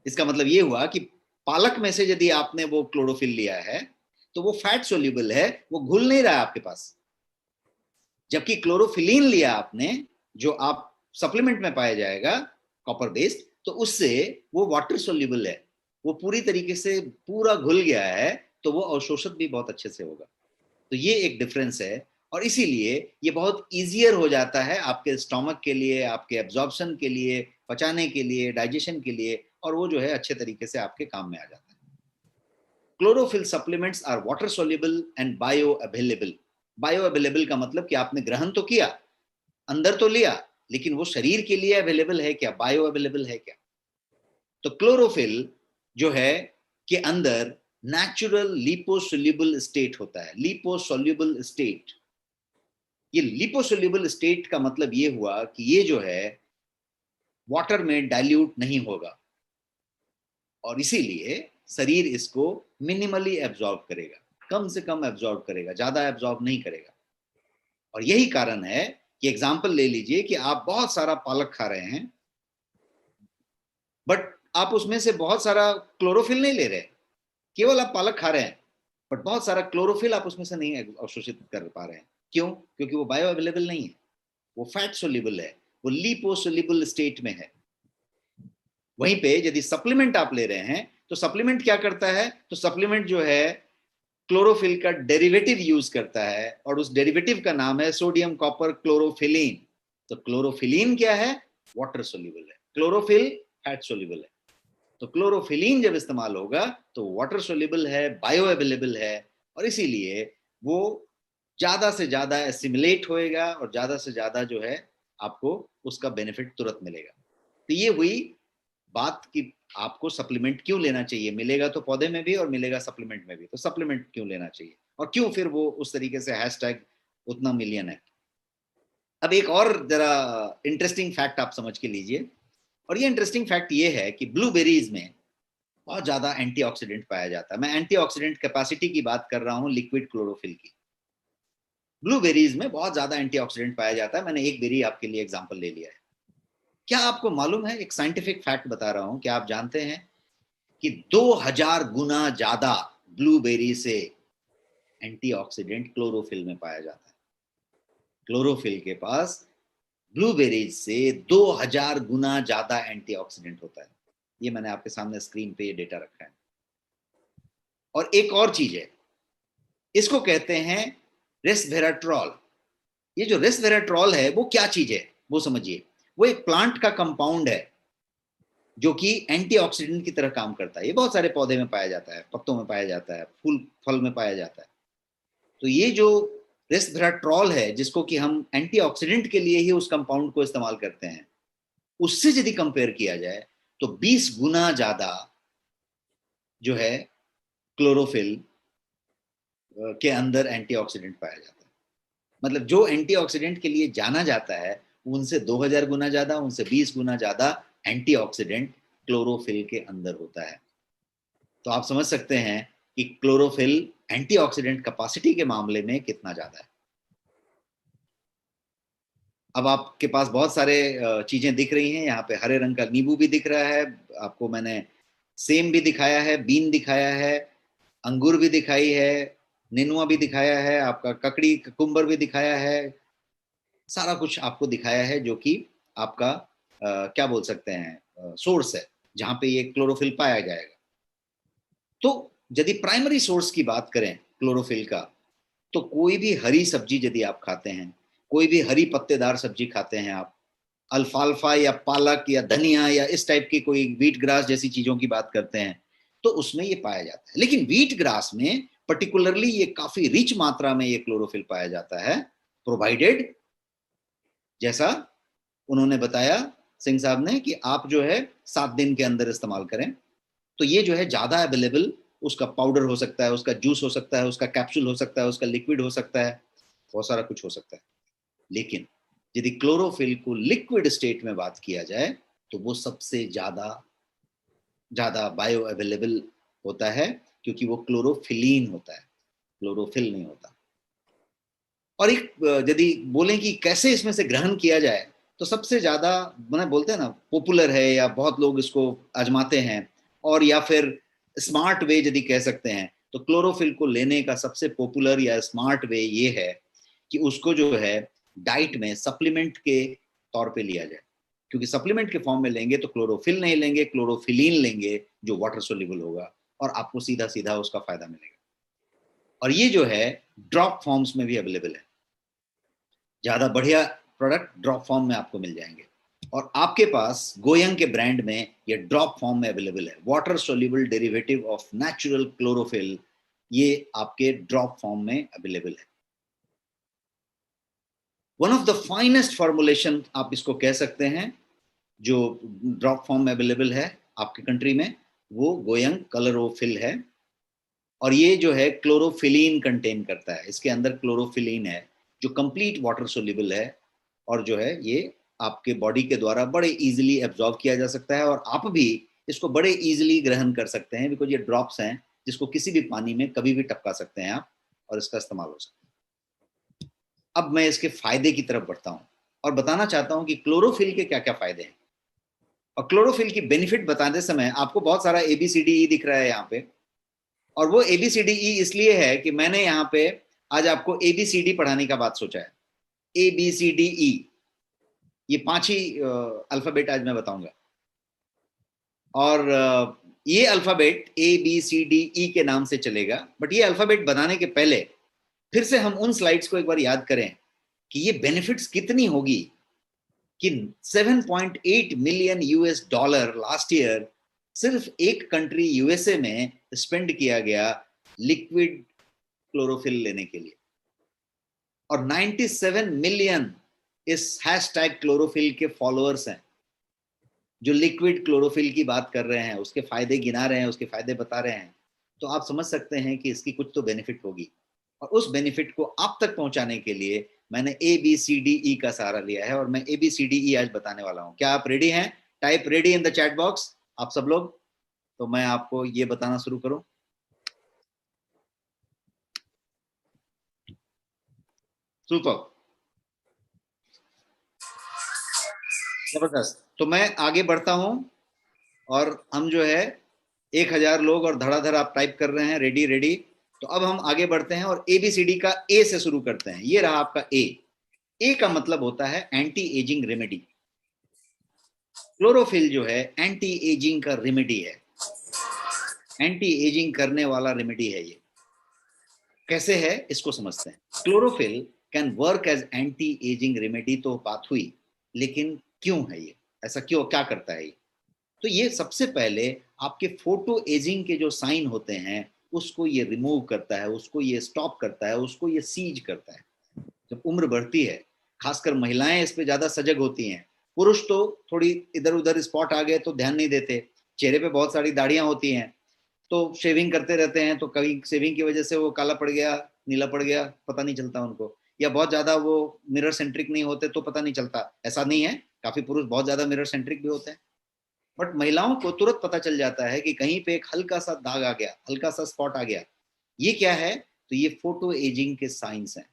इसका मतलब ये हुआ कि पालक में से यदि आपने वो क्लोरोफिल लिया है तो वो फैट सोल्यूबल है, वो घुल नहीं रहा है आपके पास। जबकि क्लोरोफिलीन लिया आपने, जो आप सप्लीमेंट में पाया जाएगा कॉपर बेस्ड, तो उससे वो वाटर सोल्यूबल है, वो पूरी तरीके से पूरा घुल गया है, तो वो अवशोषित भी बहुत अच्छे से होगा। तो ये एक डिफरेंस है, और इसीलिए ये बहुत इजियर हो जाता है आपके स्टोमक के लिए, आपके एब्जॉर्प्शन के लिए, पचाने के लिए, डाइजेशन के लिए, और वो जो है अच्छे तरीके से आपके काम में आ जाता है। Chlorophyll supplements are water soluble and bioavailable. Bioavailable का मतलब कि आपने ग्रहण तो किया, अंदर तो लिया, लेकिन वो शरीर के लिए अवेलेबल है क्या, बायो अवेलेबल है क्या? तो क्लोरोफिल जो है के अंदर नेचुरल लिपोसोल्यूबल स्टेट होता है। लिपोसोल्यूबल स्टेट, ये लिपोसोल्यूबल स्टेट का मतलब ये हुआ कि ये जो है वाटर में डाइल्यूट नहीं होगा, और इसीलिए शरीर इसको मिनिमली एब्जॉर्ब करेगा, कम से कम एब्जॉर्ब करेगा, ज्यादा एब्जॉर्ब नहीं करेगा। और यही कारण है कि एग्जाम्पल ले लीजिए कि आप बहुत सारा पालक खा रहे हैं, बट आप उसमें से बहुत सारा क्लोरोफिल नहीं ले रहे, केवल आप पालक खा रहे हैं, बट बहुत सारा क्लोरोफिल आप उसमें से नहीं अवशोषित कर पा रहे हैं। क्यों? क्योंकि वो बायो अवेलेबल नहीं है, वो फैट सोल्यूबल है, वो लिपोसोल्यूबल स्टेट में है। वहीं पे यदि सप्लीमेंट आप ले रहे हैं, तो सप्लीमेंट क्या करता है? तो सप्लीमेंट जो है क्लोरोफिल का डेरिवेटिव यूज करता है, और उस डेरिवेटिव का नाम है सोडियम कॉपर क्लोरोफिलीन। तो क्लोरोफिलीन क्या है? वाटर सोल्यूबल है, क्लोरोफिल फैट सोल्यूबल है। तो क्लोरोफिलीन जब इस्तेमाल होगा तो वाटर सोल्यूबल है, बायो अवेलेबल है, और इसीलिए वो ज्यादा से ज्यादा एसिमिलेट होएगा, और ज्यादा से ज्यादा जो है आपको उसका बेनिफिट तुरंत मिलेगा। तो ये हुई बात कि आपको सप्लीमेंट क्यों लेना चाहिए। मिलेगा तो पौधे में भी और मिलेगा सप्लीमेंट में भी, तो सप्लीमेंट क्यों लेना चाहिए, और क्यों फिर वो उस तरीके से हैशटैग उतना मिलियन है। अब एक और जरा इंटरेस्टिंग फैक्ट आप समझ के लीजिए, और ये इंटरेस्टिंग फैक्ट ये है कि ब्लूबेरीज में बहुत ज्यादा एंटीऑक्सीडेंट पाया जाता है। मैं एंटीऑक्सीडेंट कैपेसिटी की बात कर रहा हूं, लिक्विड क्लोरोफिल की। ब्लूबेरीज में बहुत ज्यादा एंटीऑक्सीडेंट पाया जाता है। मैंने एक बेरी आपके लिए एग्जांपल ले लिया है। क्या आपको मालूम है, एक साइंटिफिक फैक्ट बता रहा हूं, क्या आप जानते हैं कि 2000 गुना ज्यादा ब्लूबेरी से एंटीऑक्सीडेंट क्लोरोफिल में पाया जाता है। क्लोरोफिल के पास ब्लूबेरीज से 2000 गुना ज्यादा एंटीऑक्सीडेंट होता है। ये मैंने आपके सामने स्क्रीन पे ये डेटा रखा है। और एक और चीज है, इसको कहते हैं रेसवेराट्रॉल। ये जो रेसवेराट्रॉल है वो क्या चीज है वो समझिए। वो एक प्लांट का कंपाउंड है जो कि एंटीऑक्सीडेंट की तरह काम करता है। ये बहुत सारे पौधे में पाया जाता है, पत्तों में पाया जाता है, फूल फल में पाया जाता है। तो ये जो रेसवेराट्रॉल है, जिसको कि हम एंटीऑक्सीडेंट के लिए ही उस कंपाउंड को इस्तेमाल करते हैं, उससे यदि कंपेयर किया जाए तो 20 गुना ज्यादा जो है क्लोरोफिल के अंदर एंटीऑक्सीडेंट पाया जाता है। मतलब जो एंटीऑक्सीडेंट के लिए जाना जाता है उनसे 2000 गुना ज्यादा, उनसे 20 गुना ज्यादा एंटीऑक्सीडेंट क्लोरोफिल के अंदर होता है। तो आप समझ सकते हैं कि क्लोरोफिल एंटीऑक्सीडेंट कैपेसिटी के मामले में कितना ज्यादा है। अब आपके पास बहुत सारे चीजें दिख रही हैं। यहाँ पे हरे रंग का नींबू भी दिख रहा है आपको, मैंने सेम भी दिखाया है, बीन दिखाया है, अंगूर भी दिखाई है, नेनुआ भी दिखाया है, आपका ककड़ी कुकुम्बर भी दिखाया है। सारा कुछ आपको दिखाया है जो कि आपका क्या बोल सकते हैं सोर्स है, जहां पे ये क्लोरोफिल पाया जाएगा। तो यदि प्राइमरी सोर्स की बात करें क्लोरोफिल का, तो कोई भी हरी सब्जी यदि आप खाते हैं, कोई भी हरी पत्तेदार सब्जी खाते हैं आप, अल्फाल्फा या पालक या धनिया या इस टाइप की कोई व्हीट ग्रास जैसी चीजों की बात करते हैं, तो उसमें ये पाया जाता है। लेकिन व्हीट ग्रास में पर्टिकुलरली ये काफी रिच मात्रा में ये क्लोरोफिल पाया जाता है, प्रोवाइडेड, जैसा उन्होंने बताया सिंह साहब ने, कि आप जो है 7 दिन के अंदर इस्तेमाल करें। तो ये जो है ज्यादा अवेलेबल, उसका पाउडर हो सकता है, उसका जूस हो सकता है, उसका कैप्सूल हो सकता है, उसका लिक्विड हो सकता है, बहुत सारा कुछ हो सकता है। लेकिन यदि क्लोरोफिल को लिक्विड स्टेट में बात किया जाए तो वो सबसे ज्यादा ज्यादा बायो अवेलेबल होता है, क्योंकि वो क्लोरोफिलीन होता है, क्लोरोफिल नहीं होता। और एक यदि बोलें कि कैसे इसमें से ग्रहण किया जाए, तो सबसे ज्यादा मैंने बोलते हैं ना पॉपुलर है या बहुत लोग इसको आजमाते हैं, और या फिर स्मार्ट वे यदि कह सकते हैं, तो क्लोरोफिल को लेने का सबसे पॉपुलर या स्मार्ट वे ये है कि उसको जो है डाइट में सप्लीमेंट के तौर पे लिया जाए। क्योंकि सप्लीमेंट के फॉर्म में लेंगे तो क्लोरोफिल नहीं लेंगे, क्लोरोफिलीन लेंगे जो वाटर सोल्यूबल होगा, और आपको सीधा सीधा उसका फायदा मिलेगा। और ये जो है ड्रॉप फॉर्म्स में भी अवेलेबल है। ज्यादा बढ़िया प्रोडक्ट ड्रॉप फॉर्म में आपको मिल जाएंगे, और आपके पास गोयंग के ब्रांड में ये ड्रॉप फॉर्म में अवेलेबल है। Water soluble derivative of natural chlorophyll, ये आपके ड्रॉप फॉर्म में अवेलेबल है। One of the finest formulation आप इसको कह सकते हैं जो ड्रॉप फॉर्म में अवेलेबल है आपके कंट्री में, वो गोयंग कलरोफिल है। और ये जो है क्लोरोफिलीन कंटेन करता है, इसके अंदर क्लोरोफिलीन है जो कंप्लीट वाटर सोल्यूबल है, और जो है ये आपके बॉडी के द्वारा बड़े इजीली एब्जॉर्ब किया जा सकता है, और आप भी इसको बड़े इजीली ग्रहण कर सकते हैं, बिकॉज ये ड्रॉप्स हैं जिसको किसी भी पानी में कभी भी टपका सकते हैं आप, और इसका इस्तेमाल हो सकता है। अब मैं इसके फायदे की तरफ बढ़ता हूं और बताना चाहता हूं कि क्लोरोफिल के क्या क्या फायदे हैं। और क्लोरोफिल की बेनिफिट बताते समय आपको बहुत सारा ABCDE दिख रहा है यहाँ पे, और वो ABCDE इसलिए है कि मैंने यहाँ पे आज आपको ABCD पढ़ाने का बात सोचा है। ABCDE, ये 5 ही अल्फाबेट आज मैं बताऊंगा, और ये अल्फाबेट ABCDE के नाम से चलेगा। बट ये अल्फाबेट बनाने के पहले फिर से हम उन स्लाइड्स को एक बार याद करें कि ये बेनिफिट्स कितनी होगी, कि 7.8 मिलियन US$ लास्ट ईयर सिर्फ एक कंट्री USA में स्पेंड किया गया लिक्विड क्लोरोफिल लेने के लिए, और 97 मिलियन इस हैशटैग क्लोरोफिल के फॉलोअर्स हैं जो लिक्विड क्लोरोफिल की बात कर रहे हैं, उसके फायदे गिना रहे हैं, उसके फायदे बता रहे हैं। तो आप समझ सकते हैं कि इसकी कुछ तो बेनिफिट होगी, और उस बेनिफिट को आप तक पहुंचाने के लिए मैंने ABCDE का सहारा लिया है, और मैं ABCDE आज बताने वाला हूं। क्या आप रेडी हैं? Type ready in the chat box आप सब लोग। तो मैं आपको ये बताना शुरू करूं। सुपर, जबरदस्त। तो मैं आगे बढ़ता हूं, और हम जो है 1000 लोग और धड़ाधड़ आप टाइप कर रहे हैं, रेडी रेडी। तो अब हम आगे बढ़ते हैं और ABCD का A से शुरू करते हैं। ये रहा आपका A का मतलब होता है एंटी एजिंग रेमेडी। क्लोरोफिल जो है एंटी एजिंग का रेमेडी है, एंटी एजिंग करने वाला रेमेडी है। ये कैसे है इसको समझते हैं। Chlorophyll can work as anti ageing remedy, तो बात हुई, लेकिन क्यों है ये ऐसा, क्यों, क्या करता है ये? तो ये सबसे पहले आपके फोटो एजिंग के जो साइन होते हैं उसको ये रिमूव करता है, उसको ये स्टॉप करता है, उसको ये सीज करता है। जब उम्र बढ़ती है, खासकर महिलाएं इस पे ज्यादा सजग होती हैं। पुरुष तो थोड़ी इधर उधर स्पॉट आ गए तो ध्यान नहीं देते, चेहरे पे बहुत सारी दाढ़ियां होती हैं तो शेविंग करते रहते हैं, तो कभी शेविंग की वजह से वो काला पड़ गया, नीला पड़ गया, पता नहीं चलता उनको, या बहुत ज्यादा वो मिरर सेंट्रिक नहीं होते तो पता नहीं चलता। ऐसा नहीं है, काफी पुरुष बहुत ज्यादा मिरर सेंट्रिक भी होते हैं, बट महिलाओं को तुरंत पता चल जाता है कि कहीं पे एक हल्का सा दाग आ गया, हल्का सा स्पॉट आ गया। ये क्या है? तो ये फोटो एजिंग के साइंस हैं।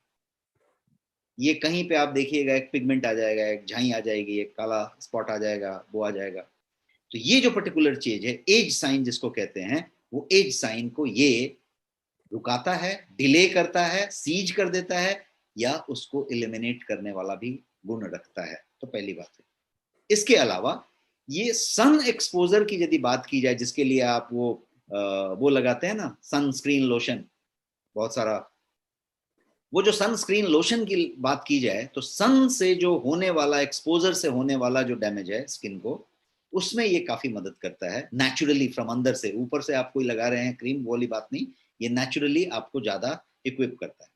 ये कहीं पे आप देखिएगा एक पिगमेंट आ जाएगा, एक झाई आ जाएगी, एक काला स्पॉट आ जाएगा, वो आ जाएगा। तो ये जो पर्टिकुलर चीज है एज साइन जिसको कहते हैं, वो एज साइन को ये रुकाता है, डिले करता है, सीज कर देता है, या उसको एलिमिनेट करने वाला भी गुण रखता है। तो पहली बात है। इसके अलावा ये सन एक्सपोजर की यदि बात की जाए, जिसके लिए आप वो लगाते हैं ना सनस्क्रीन लोशन, बहुत सारा, वो जो सनस्क्रीन लोशन की बात की जाए तो सन से जो होने वाला, एक्सपोजर से होने वाला जो डैमेज है स्किन को, उसमें ये काफी मदद करता है नेचुरली फ्रॉम अंदर से। ऊपर से आप कोई लगा रहे हैं क्रीम, वो वाली बात नहीं, ये नेचुरली आपको ज्यादा इक्विप करता है।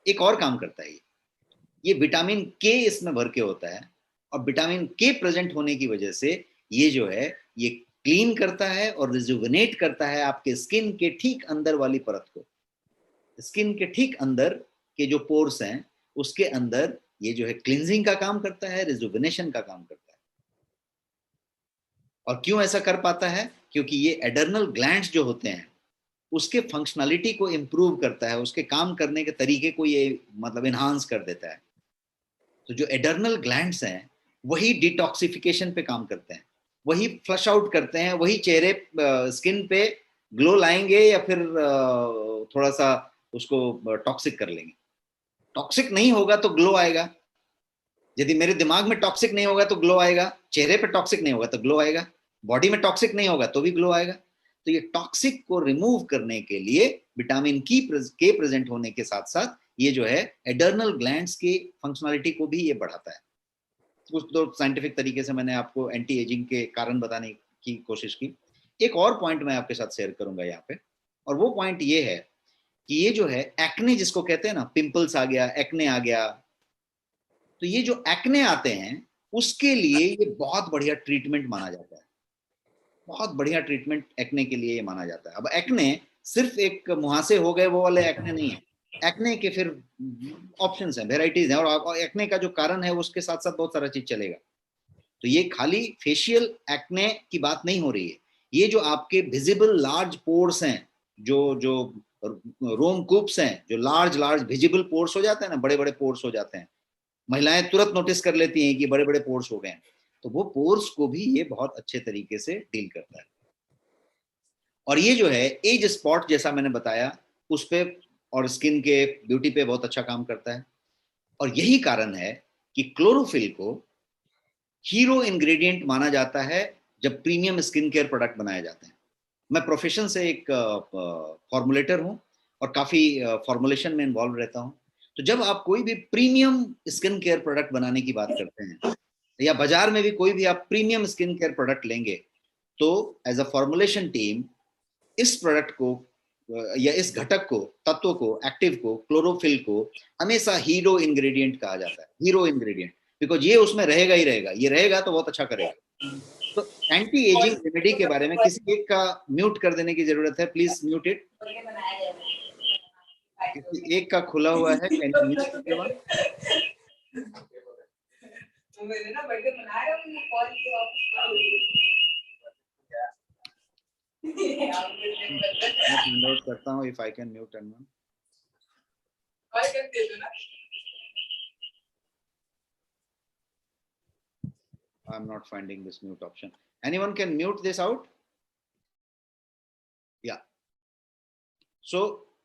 एक और काम करता है ये विटामिन के इसमें भर के होता है, और विटामिन के प्रेजेंट होने की वजह से ये जो है ये क्लीन करता है और रिजुविनेट करता है आपके स्किन के ठीक अंदर वाली परत को। स्किन के ठीक अंदर के जो पोर्स हैं उसके अंदर ये जो है क्लींजिंग का काम करता है, रिजुविनेशन का काम करता है। और क्यों ऐसा कर पाता है? क्योंकि ये एडर्नल ग्लैंड्स जो होते हैं उसके फंक्शनलिटी को इम्प्रूव करता है, उसके काम करने के तरीके को ये मतलब इन्हांस कर देता है। तो जो एडर्नल ग्लैंड्स हैं वही डिटॉक्सिफिकेशन पे काम करते हैं, वही फ्लश आउट करते हैं, वही चेहरे स्किन पे ग्लो लाएंगे या फिर थोड़ा सा उसको टॉक्सिक कर लेंगे। टॉक्सिक नहीं होगा तो ग्लो आएगा। यदि मेरे दिमाग में टॉक्सिक नहीं होगा तो ग्लो आएगा, चेहरे पे टॉक्सिक नहीं होगा तो ग्लो आएगा, बॉडी में टॉक्सिक नहीं होगा तो भी ग्लो आएगा। तो ये टॉक्सिक को रिमूव करने के लिए विटामिन के प्रेजेंट होने के साथ साथ ये जो है एडर्नल ग्लैंड्स की फंक्शनलिटी को भी ये बढ़ाता है। कुछ तो साइंटिफिक तरीके से मैंने आपको एंटी एजिंग के कारण बताने की कोशिश की। एक और पॉइंट मैं आपके साथ शेयर करूंगा यहाँ पे, और वो पॉइंट ये है कि ये जो है एक्ने जिसको कहते हैं ना, पिंपल्स आ गया, एक्ने आ गया, तो ये जो एक्ने आते हैं उसके लिए ये बहुत बढ़िया ट्रीटमेंट माना जाता है। बहुत बढ़िया ट्रीटमेंट एक्ने के लिए ये माना जाता है। अब एक्ने सिर्फ एक मुहासे हो गए वो वाले एक्ने नहीं है, एक्ने के फिर ऑप्शंस हैं, वेराइटीज हैं, और एक्ने का जो कारण है उसके साथ साथ बहुत सारा चीज चलेगा। तो ये खाली फेशियल एक्ने की बात नहीं हो रही है, ये जो आपके विजिबल लार्ज पोर्स हैं, जो जो रोम कूप्स हैं, जो लार्ज लार्ज विजिबल पोर्स हो जाते हैं ना, बड़े बड़े पोर्स हो जाते हैं, महिलाएं तुरंत नोटिस कर लेती हैं कि बड़े बड़े पोर्स हो गए हैं, तो वो पोर्स को भी ये बहुत अच्छे तरीके से डील करता है। और ये जो है एज स्पॉट जैसा मैंने बताया उस पे और स्किन के ब्यूटी पे बहुत अच्छा काम करता है। और यही कारण है कि क्लोरोफिल को हीरो इंग्रेडिएंट माना जाता है जब प्रीमियम स्किन केयर प्रोडक्ट बनाए जाते हैं। मैं प्रोफेशन से एक फॉर्मुलेटर हूं और काफी फॉर्मुलेशन में इन्वॉल्व रहता हूं। तो जब आप कोई भी प्रीमियम स्किन केयर प्रोडक्ट बनाने की बात करते हैं या बाजार में भी कोई भी आप प्रीमियम स्किन केयर प्रोडक्ट लेंगे, तो एज अ फॉर्मुलेशन टीम इस प्रोडक्ट को या इस घटक को, तत्व को, एक्टिव को, क्लोरोफिल को हमेशा हीरो इंग्रेडिएंट कहा जाता है। हीरो इंग्रेडिएंट बिकॉज ये उसमें रहेगा ही रहेगा, ये रहेगा तो बहुत अच्छा करेगा। तो एंटी एजिंग रेमेडी के बारे में किसी एक का म्यूट कर देने की जरूरत है, प्लीज म्यूट इट। किसी एक का खुला हुआ है, कैन यू म्यूट एवरीवन? मैंने ना बर्थडे मना रहा हूँ, कॉल किया मैं फाइंड आउट करता हूँ if I can mute anyone. Call कर दे दो ना। I'm not finding this mute option. Anyone can mute this out? Yeah. So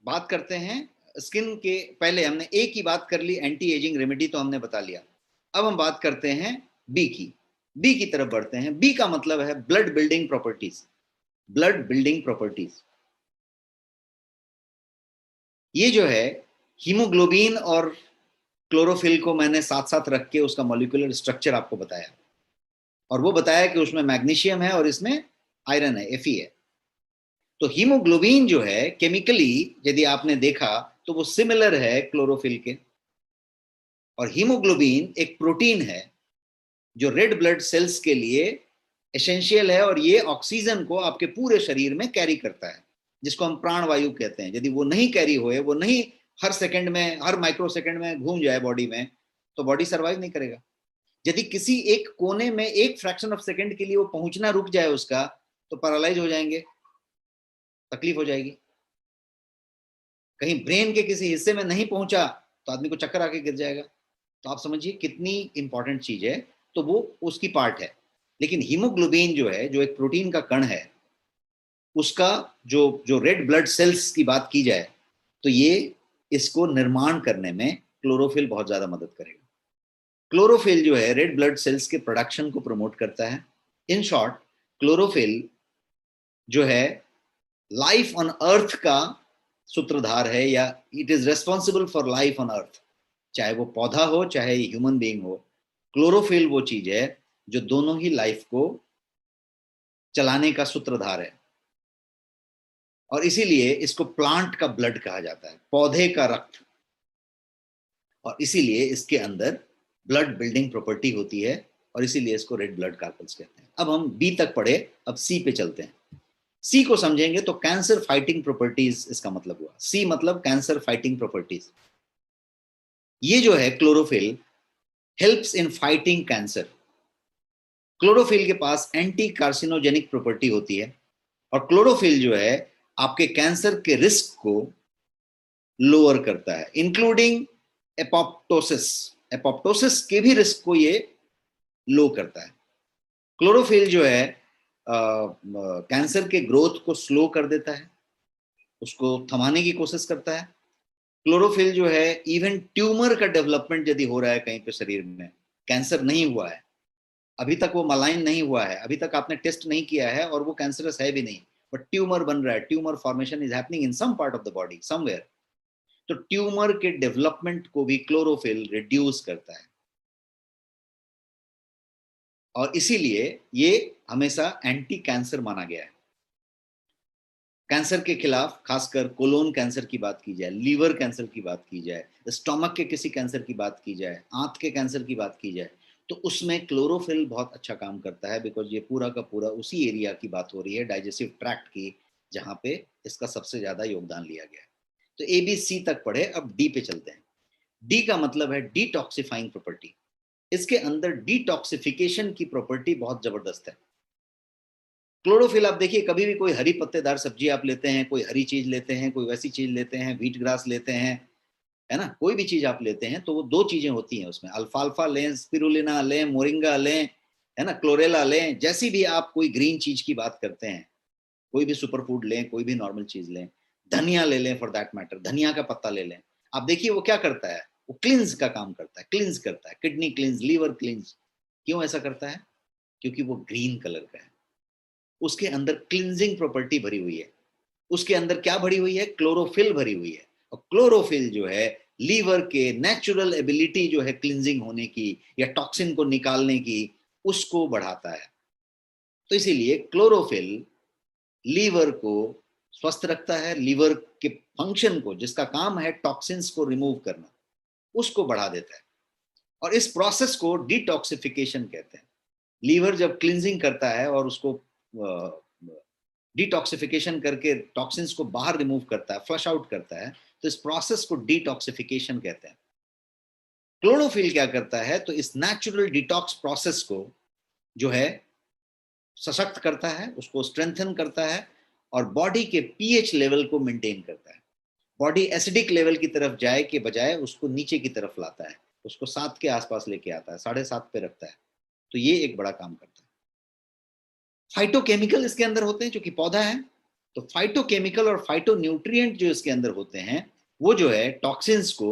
बात करते हैं स्किन के। पहले हमने ए की बात कर ली, एंटी एजिंग रेमेडी तो हमने बता लिया। अब हम बात करते हैं बी की। बी की तरफ बढ़ते हैं। बी का मतलब है blood building properties. Blood building properties ये जो है हीमोग्लोबिन और क्लोरोफिल को मैंने साथ साथ रख के उसका मॉलिक्यूलर स्ट्रक्चर आपको बताया, और वो बताया कि उसमें मैग्नीशियम है और इसमें आयरन है, Fe है। तो हीमोग्लोबिन जो है केमिकली यदि आपने देखा तो वो सिमिलर है क्लोरोफिल के। और हीमोग्लोबिन एक प्रोटीन है जो रेड ब्लड सेल्स के लिए एसेंशियल है, और ये ऑक्सीजन को आपके पूरे शरीर में कैरी करता है, जिसको हम प्राणवायु कहते हैं। यदि वो नहीं कैरी होए, वो नहीं हर सेकंड में, हर माइक्रो सेकंड में घूम जाए बॉडी में, तो बॉडी सर्वाइव नहीं करेगा। यदि किसी एक कोने में एक फ्रैक्शन ऑफ सेकंड के लिए वो पहुंचना रुक जाए उसका, तो पैरालाइज हो जाएंगे, तकलीफ हो जाएगी। कहीं ब्रेन के किसी हिस्से में नहीं पहुंचा तो आदमी को चक्कर आके गिर जाएगा। तो आप समझिए कितनी इंपॉर्टेंट चीज है। तो वो उसकी पार्ट है। लेकिन हीमोग्लोबिन जो है, जो एक प्रोटीन का कण है, उसका जो रेड ब्लड सेल्स की बात की जाए तो ये इसको निर्माण करने में क्लोरोफिल बहुत ज्यादा मदद करेगा। क्लोरोफिल जो है रेड ब्लड सेल्स के प्रोडक्शन को प्रमोट करता है। इन शॉर्ट, क्लोरोफिल जो है लाइफ ऑन अर्थ का सूत्रधार है, या it is responsible for life on earth. चाहे वो पौधा हो, चाहे ह्यूमन बीइंग हो, क्लोरोफिल वो चीज है जो दोनों ही लाइफ को चलाने का सूत्रधार है। और इसीलिए इसको प्लांट का ब्लड कहा जाता है, पौधे का रक्त। और इसीलिए इसके अंदर ब्लड बिल्डिंग प्रॉपर्टी होती है, और इसीलिए इसको रेड ब्लड कार्पल्स कहते हैं। अब हम बी तक पढ़े, अब सी पे चलते हैं। सी को समझेंगे तो कैंसर फाइटिंग प्रॉपर्टीज इसका मतलब हुआ। सी मतलब कैंसर फाइटिंग प्रॉपर्टीज। ये जो है chlorophyll helps in fighting cancer. Chlorophyll के पास एंटी कार्सिनोजेनिक प्रॉपर्टी होती है, और क्लोरोफिल जो है आपके कैंसर के रिस्क को लोअर करता है, इंक्लूडिंग एपोप्टोसिस। एपोप्टोसिस के भी रिस्क को ये लो करता है। क्लोरोफिल जो है कैंसर के ग्रोथ को स्लो कर देता है, उसको थमाने की कोशिश करता है। क्लोरोफिल जो है इवन ट्यूमर का डेवलपमेंट यदि हो रहा है कहीं पे शरीर में, कैंसर नहीं हुआ है अभी तक, वो मलाइन नहीं हुआ है अभी तक, आपने टेस्ट नहीं किया है और वो कैंसरस है भी नहीं, बट ट्यूमर बन रहा है, tumour formation is happening in some part of the body somewhere, तो ट्यूमर के डेवलपमेंट को भी क्लोरोफिल रिड्यूस करता है। और इसीलिए ये हमेशा एंटी कैंसर माना गया है। कैंसर के खिलाफ, खासकर कोलोन कैंसर की बात की जाए, लीवर कैंसर की बात की जाए, स्टमक के किसी कैंसर की बात की जाए, आंत के कैंसर की बात की जाए, तो उसमें क्लोरोफिल बहुत अच्छा काम करता है, बिकॉज ये पूरा का पूरा उसी एरिया की बात हो रही है, डाइजेस्टिव ट्रैक्ट की, जहां पे इसका सबसे ज्यादा योगदान लिया गया है। तो ए बी सी तक पढ़े, अब डी पे चलते हैं। डी का मतलब है डिटॉक्सिफाइंग प्रॉपर्टी। इसके अंदर डिटॉक्सिफिकेशन की प्रॉपर्टी बहुत जबरदस्त है। क्लोरोफिल आप देखिए, कभी भी कोई हरी पत्तेदार सब्जी आप लेते हैं, कोई हरी चीज लेते हैं, कोई वैसी चीज लेते हैं, व्हीट ग्रास लेते हैं, है ना, कोई भी चीज आप लेते हैं तो वो दो चीजें होती हैं उसमें, अल्फाल्फा लें, स्पिरुलिना लें, मोरिंगा लें, है ना, क्लोरेला लें, जैसी भी आप कोई ग्रीन चीज की बात करते हैं, कोई भी सुपर फूड लें, कोई भी नॉर्मल चीज लें, धनिया ले लें फॉर दैट मैटर, धनिया का पत्ता ले लें, आप देखिए वो क्या करता है, वो क्लिंज का काम करता है, क्लिंज करता है, किडनी क्लिंज, लीवर क्लिंज। क्यों ऐसा करता है? क्योंकि वो ग्रीन कलर का है, उसके अंदर क्लिंजिंग प्रॉपर्टी भरी हुई है। उसके अंदर क्या भरी हुई है? क्लोरोफिल भरी हुई है। और क्लोरोफिल जो है लीवर के नेचुरल एबिलिटी जो है क्लिंजिंग होने की या टॉक्सिन को निकालने की, उसको बढ़ाता है। तो इसीलिए क्लोरोफिल लीवर को स्वस्थ रखता है, लीवर के फंक्शन को, जिसका काम है टॉक्सिन्स को रिमूव करना, उसको बढ़ा देता है। और इस प्रोसेस को डिटॉक्सिफिकेशन कहते हैं। लीवर जब क्लिंजिंग करता है और उसको डिटॉक्सिफिकेशन करके टॉक्सिन्स को बाहर रिमूव करता है, फ्लश आउट करता है, तो इस प्रोसेस को डिटॉक्सिफिकेशन कहते हैं। क्लोरोफिल क्या करता है? तो इस नेचुरल डिटॉक्स प्रोसेस को जो है सशक्त करता है, उसको स्ट्रेंथन करता है और बॉडी के पीएच लेवल को मेंटेन करता है। बॉडी एसिडिक लेवल की तरफ जाए के बजाय उसको नीचे की तरफ लाता है, उसको 7 के आसपास लेके आता है, 7.5 पे रखता है। तो ये एक बड़ा काम करता है। फाइटोकेमिकल इसके अंदर होते हैं, क्योंकि पौधा है, तो फाइटोकेमिकल और फाइटोन्यूट्रिएंट जो इसके अंदर होते हैं, वो जो है टॉक्सिन्स को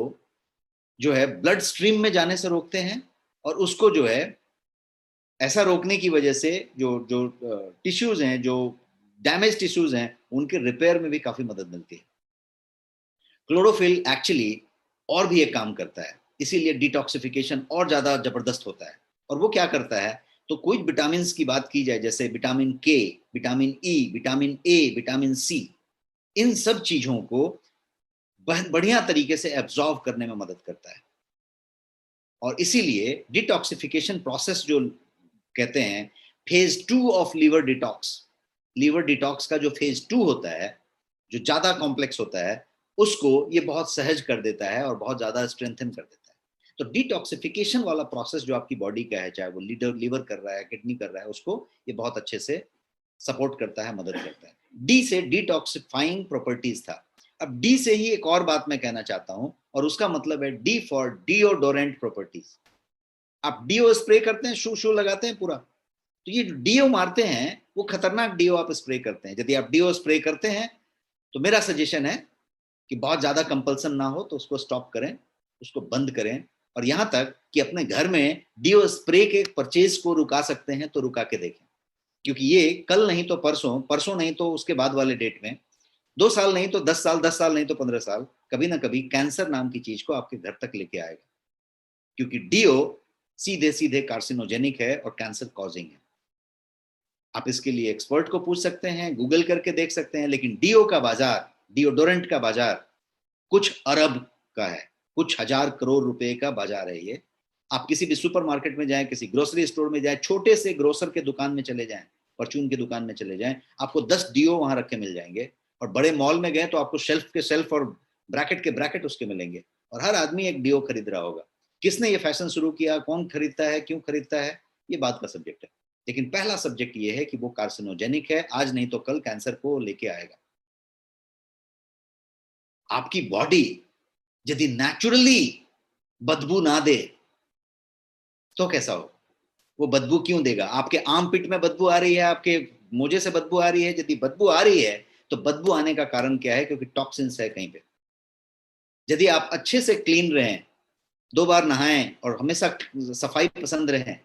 जो है ब्लड स्ट्रीम में जाने से रोकते हैं, और उसको जो है ऐसा रोकने की वजह से जो जो टिश्यूज हैं, जो डैमेज टिश्यूज हैं, उनके रिपेयर में भी काफी मदद मिलती है। क्लोरोफिल एक्चुअली और भी एक काम करता है, इसीलिए डिटॉक्सिफिकेशन और ज्यादा जबरदस्त होता है। और वो क्या करता है? तो कुछ विटामिन की बात की जाए, जैसे vitamin K, vitamin E, vitamin A, vitamin C, इन सब चीजों को बढ़िया तरीके से एब्जॉर्व करने में मदद करता है। और इसीलिए डिटॉक्सिफिकेशन प्रोसेस जो कहते हैं, फेज 2 ऑफ लीवर डिटॉक्स का जो फेज 2 होता है, जो ज्यादा कॉम्प्लेक्स होता है, उसको ये बहुत सहज कर देता है और बहुत ज्यादा स्ट्रेंथन कर देता है। तो डिटॉक्सिफिकेशन वाला प्रोसेस जो आपकी बॉडी का है, चाहे वो लीवर कर रहा है, किडनी कर रहा है, उसको ये बहुत अच्छे से सपोर्ट करता है, मदद करता है। डी से डिटॉक्सिफाइंग प्रॉपर्टीज था। अब डी से ही एक और बात मैं कहना चाहता हूं, और उसका मतलब है डी फॉर डिओडोरेंट प्रॉपर्टीज। आप डीओ स्प्रे करते हैं, शू लगाते हैं पूरा, तो ये डीओ मारते हैं, वो खतरनाक डीओ आप स्प्रे करते हैं। यदि आप डीओ स्प्रे करते हैं तो मेरा सजेशन है कि बहुत ज्यादा कंपल्सन ना हो तो उसको स्टॉप करें, उसको बंद करें। और यहां तक कि अपने घर में डीओ स्प्रे के परचेज को रुका सकते हैं तो रुका के देखें, क्योंकि ये कल नहीं तो परसों, परसों नहीं तो उसके बाद वाले डेट में, 2 साल नहीं तो 10 साल, 10 साल नहीं तो 15 साल, कभी ना कभी कैंसर नाम की चीज को आपके घर तक लेके आएगा। क्योंकि डीओ सीधे सीधे कार्सिनोजेनिक है और कैंसर कॉजिंग है। आप इसके लिए एक्सपर्ट को पूछ सकते हैं, गूगल करके देख सकते हैं, लेकिन डीओ का बाजार, डिओडोरेंट का बाजार कुछ अरब का है, कुछ हजार करोड़ रुपए का बाजार है ये। आप किसी भी सुपरमार्केट में जाएं, किसी ग्रोसरी स्टोर में जाएं, छोटे से ग्रोसर के दुकान में चले जाएं, परचून की दुकान में चले जाएं, आपको 10 डीओ वहां रखे मिल जाएंगे। और बड़े मॉल में गए तो आपको शेल्फ के शेल्फ और ब्रैकेट के ब्रैकेट उसके मिलेंगे, और हर आदमी एक डीओ खरीद रहा होगा। किसने ये फैशन शुरू किया, कौन खरीदता है, क्यों खरीदता है, ये बात का सब्जेक्ट है। लेकिन पहला सब्जेक्ट ये है कि वो कार्सिनोजेनिक है, आज नहीं तो कल कैंसर को लेके आएगा। आपकी बॉडी यदि नेचुरली बदबू ना दे तो कैसा हो? वो बदबू क्यों देगा? आपके आर्म पिट में बदबू आ रही है, आपके मोजे से बदबू आ रही है, यदि बदबू आ रही है तो बदबू आने का कारण क्या है? क्योंकि टॉक्सिन्स है कहीं पे। यदि आप अच्छे से क्लीन रहें, 2 बार नहाएं और हमेशा सफाई पसंद रहें,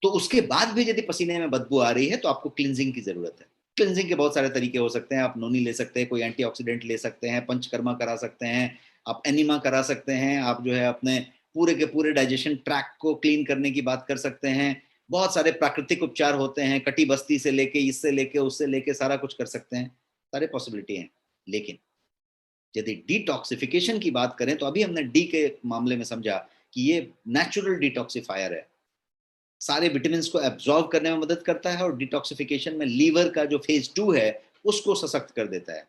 तो उसके बाद भी यदि पसीने में बदबू आ रही है तो आपको क्लींजिंग की जरूरत है। क्लींजिंग के बहुत सारे तरीके हो सकते हैं। आप नोनी ले सकते हैं, कोई एंटीऑक्सीडेंट ले सकते हैं, पंचकर्मा करा सकते हैं, आप एनिमा करा सकते हैं, आप जो है अपने पूरे के पूरे डाइजेशन ट्रैक को क्लीन करने की बात कर सकते हैं। बहुत सारे प्राकृतिक उपचार होते हैं, कटी बस्ती से लेके, इससे लेके, उससे लेके सारा कुछ कर सकते हैं, सारे पॉसिबिलिटी हैं। लेकिन यदि डिटॉक्सिफिकेशन की बात करें तो अभी हमने डी के मामले में समझा कि ये नेचुरल डिटॉक्सिफायर है, सारे विटामिन को एब्जॉर्ब करने में मदद करता है और डिटॉक्सिफिकेशन में लीवर का जो फेज 2 है उसको सशक्त कर देता है।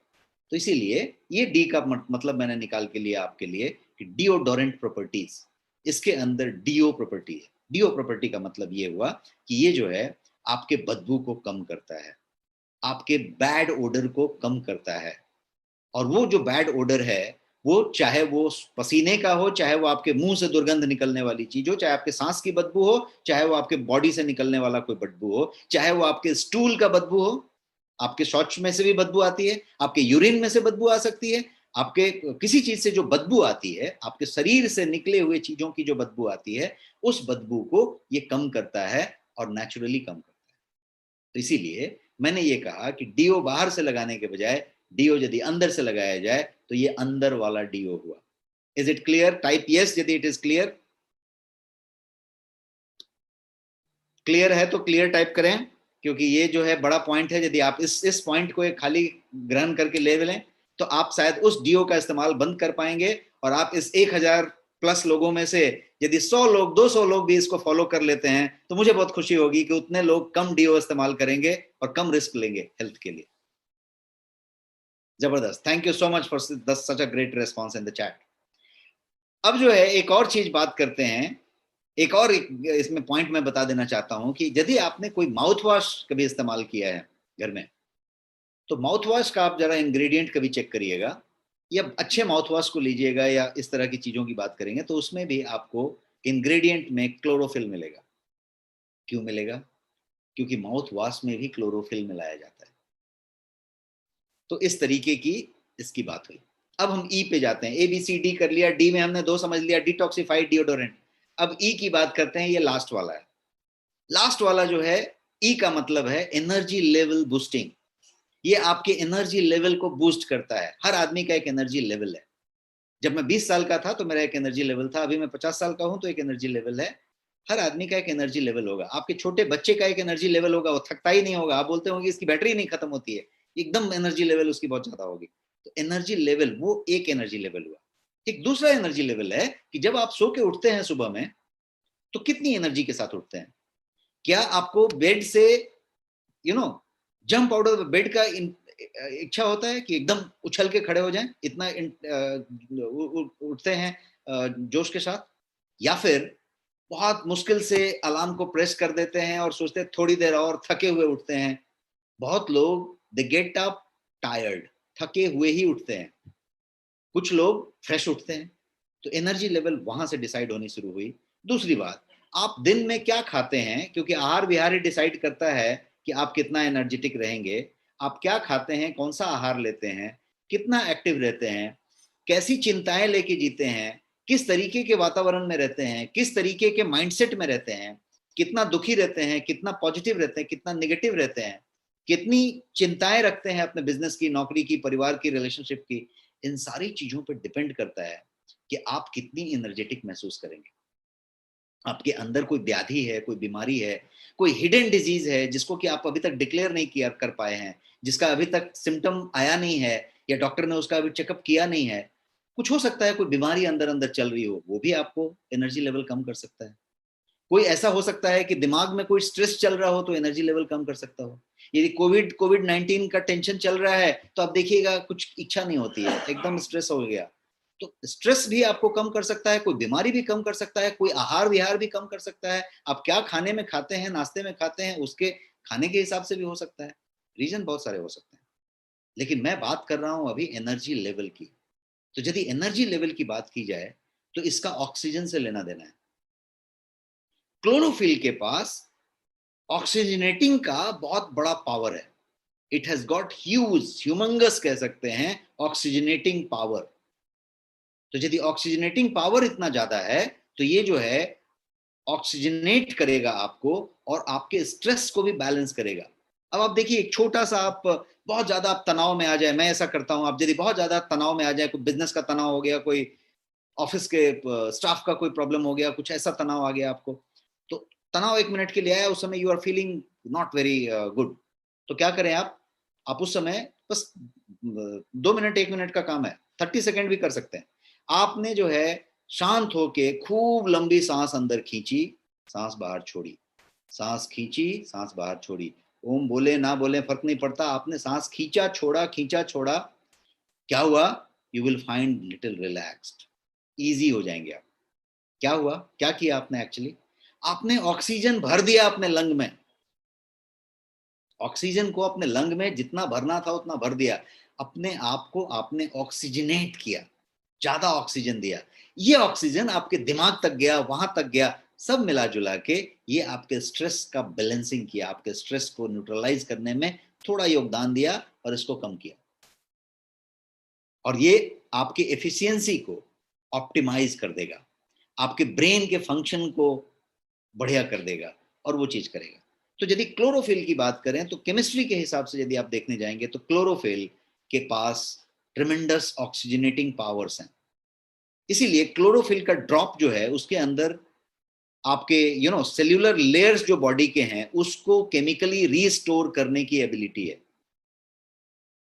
तो इसीलिए ये डी का मतलब मैंने निकाल के लिया आपके लिए कि डिओडोरेंट प्रॉपर्टीज, इसके अंदर डीओ प्रॉपर्टी है। डीओ प्रॉपर्टी का मतलब ये हुआ कि ये जो है आपके बदबू को कम करता है, आपके बैड ओडर को कम करता है। और वो जो बैड ओडर है वो चाहे वो पसीने का हो, चाहे वो आपके मुंह से दुर्गंध निकलने वाली चीज हो, चाहे आपके सांस की बदबू हो, चाहे वो आपके बॉडी से निकलने वाला कोई बदबू हो, चाहे वो आपके स्टूल का बदबू हो, आपके शौच में से भी बदबू आती है, आपके यूरिन में से बदबू आ सकती है, आपके किसी चीज से जो बदबू आती है, आपके शरीर से निकले हुए चीजों की जो बदबू आती है, उस बदबू को ये कम करता है और नेचुरली कम करता है। तो इसीलिए मैंने ये कहा कि डीओ बाहर से लगाने के बजाय डीओ यदि अंदर से लगाया जाए तो ये अंदर वाला डीओ हुआ। Is it clear? Type yes यदि इट इज क्लियर। क्लियर है तो क्लियर टाइप करें, क्योंकि ये जो है बड़ा पॉइंट है। यदि आप इस पॉइंट को एक खाली ग्रहण करके ले लें तो आप शायद उस डीओ का इस्तेमाल बंद कर पाएंगे और आप इस 1000 प्लस लोगों में से यदि 100 लोग, 200 लोग भी इसको फॉलो कर लेते हैं तो मुझे बहुत खुशी होगी कि उतने लोग कम डीओ इस्तेमाल करेंगे और कम रिस्क लेंगे हेल्थ के लिए। जबरदस्त, thank you so much for such a great response in the chat. अब जो है एक और चीज बात करते हैं, एक और इसमें पॉइंट मैं बता देना चाहता हूं कि यदि आपने कोई माउथ वॉश कभी इस्तेमाल किया है घर में, तो माउथ वॉश का आप जरा इंग्रेडिएंट कभी चेक करिएगा, या अच्छे माउथ वॉश को लीजिएगा, या इस तरह की चीजों की बात करेंगे तो उसमें भी आपको इंग्रेडिएंट में क्लोरोफिल मिलेगा। क्यों मिलेगा? क्योंकि माउथ वॉश में भी क्लोरोफिल मिलाया जाता है। तो इस तरीके की इसकी बात हुई। अब हम ई पे जाते हैं। ए बी सी डी कर लिया, डी में हमने 2 समझ लिया, डिटॉक्सिफाइड, डिओडोरेंट। अब ई की बात करते हैं, ये लास्ट वाला है। लास्ट वाला जो है ई का मतलब है एनर्जी लेवल बूस्टिंग। ये आपके एनर्जी लेवल को बूस्ट करता है। हर आदमी का एक एनर्जी लेवल है। जब मैं 20 साल का था तो मेरा एक एनर्जी लेवल था, अभी मैं 50 साल का हूं तो एक एनर्जी लेवल है। हर आदमी का एक एनर्जी लेवल होगा। आपके छोटे बच्चे का एक एनर्जी लेवल होगा, वो थकता ही नहीं होगा। आप बोलते होंगे इसकी बैटरी नहीं खत्म होती है, एकदम एनर्जी लेवल उसकी बहुत ज्यादा होगी। तो एनर्जी लेवल, वो एक एनर्जी लेवल हुआ। एक दूसरा एनर्जी लेवल है कि जब आप सो के उठते हैं सुबह में तो कितनी एनर्जी के साथ उठते हैं। क्या आपको बेड से जंप आउट ऑफ बेड का इच्छा होता है कि एकदम उछल के खड़े हो जाएं, इतना उठते हैं जोश के साथ, या फिर बहुत मुश्किल से अलार्म को प्रेस कर देते हैं और सोचते हैं थोड़ी देर और, थके हुए उठते हैं। बहुत लोग दे गेट अप टायर्ड, थके हुए ही उठते हैं। कुछ लोग फ्रेश उठते हैं। तो एनर्जी लेवल वहां से डिसाइड होनी शुरू हुई। दूसरी बात, आप दिन में क्या खाते हैं, क्योंकि आहार विहार ही डिसाइड करता है कि आप कितना एनर्जेटिक रहेंगे। आप क्या खाते हैं, कौन सा आहार लेते हैं, कितना एक्टिव रहते हैं, कैसी चिंताएं लेके जीते हैं, किस तरीके के वातावरण में रहते हैं, किस तरीके के माइंडसेट में रहते हैं, कितना दुखी रहते हैं, कितना पॉजिटिव रहते हैं, कितना नेगेटिव रहते हैं, कितनी चिंताएं रखते हैं अपने बिजनेस की, नौकरी की, परिवार की, रिलेशनशिप की। इन सारी चीजों पर डिपेंड करता है कि आप कितनी एनर्जेटिक महसूस करेंगे। आपके अंदर कोई व्याधि है, कोई बीमारी है, कोई हिडन डिजीज है जिसको कि आप अभी तक डिक्लेयर नहीं किया कर पाए हैं, जिसका अभी तक सिम्टम आया नहीं है, या डॉक्टर ने उसका अभी चेकअप किया नहीं है, कुछ हो सकता है, कोई बीमारी अंदर अंदर चल रही हो, वो भी आपको एनर्जी लेवल कम कर सकता है। कोई ऐसा हो सकता है कि दिमाग में कोई स्ट्रेस चल रहा हो तो एनर्जी लेवल कम कर सकता हो। यदि कोविड 19 का टेंशन चल रहा है तो आप देखिएगा कुछ इच्छा नहीं होती है, एकदम स्ट्रेस हो गया। तो स्ट्रेस भी आपको कम कर सकता है, कोई बीमारी भी कम कर सकता है, कोई आहार विहार भी कम कर सकता है। आप क्या खाने में खाते हैं, नाश्ते में खाते हैं, उसके खाने के हिसाब से भी हो सकता है। रीजन बहुत सारे हो सकते हैं। लेकिन मैं बात कर रहा हूं अभी एनर्जी लेवल की। तो यदि एनर्जी लेवल की बात की जाए तो इसका ऑक्सीजन से लेना देना है। क्लोरोफिल के पास ऑक्सीजनेटिंग का बहुत बड़ा पावर है। It has got huge, humongous कह सकते हैं, ऑक्सीजनेटिंग पावर। तो यदि ऑक्सीजनेटिंग पावर इतना ज्यादा है तो ये जो है ऑक्सीजनेट करेगा आपको और आपके स्ट्रेस को भी बैलेंस करेगा। अब आप देखिए, एक छोटा सा, आप बहुत ज्यादा आप तनाव में आ जाए, मैं ऐसा करता हूं, आप यदि बहुत ज्यादा तनाव में आ जाए, कोई बिजनेस का तनाव हो गया, कोई ऑफिस के स्टाफ का कोई प्रॉब्लम हो गया, कुछ ऐसा तनाव आ गया आपको, तो तनाव 1 मिनट के लिए आया, उस समय you are feeling not very good, तो क्या करें आप उस समय बस 2 मिनट 1 मिनट का काम है, 30 सेकेंड भी कर सकते हैं। आपने जो है शांत होके खूब लंबी सांस अंदर खींची, सांस बाहर छोड़ी, सांस खींची, सांस बाहर छोड़ी। ओम बोले ना बोले फर्क नहीं पड़ता, आपने सांस खींचा छोड़ा, खींचा छोड़ा, क्या हुआ? You will find little relaxed, easy हो जाएंगे आप। क्या हुआ? क्या किया आपने? एक्चुअली आपने ऑक्सीजन भर दिया अपने लंग में, ऑक्सीजन को अपने लंग में जितना भरना था उतना भर दिया, अपने आप को आपने ऑक्सीजनेट किया, ज्यादा ऑक्सीजन दिया। ये ऑक्सीजन आपके दिमाग तक गया, वहां तक गया, सब मिला जुला के ये आपके स्ट्रेस का बैलेंसिंग किया, आपके स्ट्रेस को न्यूट्रलाइज करने में थोड़ा योगदान दिया और इसको कम किया। और ये आपकी एफिशिएंसी को ऑप्टिमाइज कर देगा, आपके ब्रेन के फंक्शन को बढ़िया कर देगा और वो चीज करेगा। तो यदि क्लोरोफिल की बात करें तो केमिस्ट्री के हिसाब से यदि आप देखने जाएंगे तो क्लोरोफिल के पास ट्रेमेंडस ऑक्सीजनेटिंग पावर्स हैं। इसीलिए क्लोरोफिल का ड्रॉप जो है उसके अंदर आपके सेल्यूलर लेयर्स जो बॉडी के हैं उसको केमिकली रीस्टोर करने की एबिलिटी है।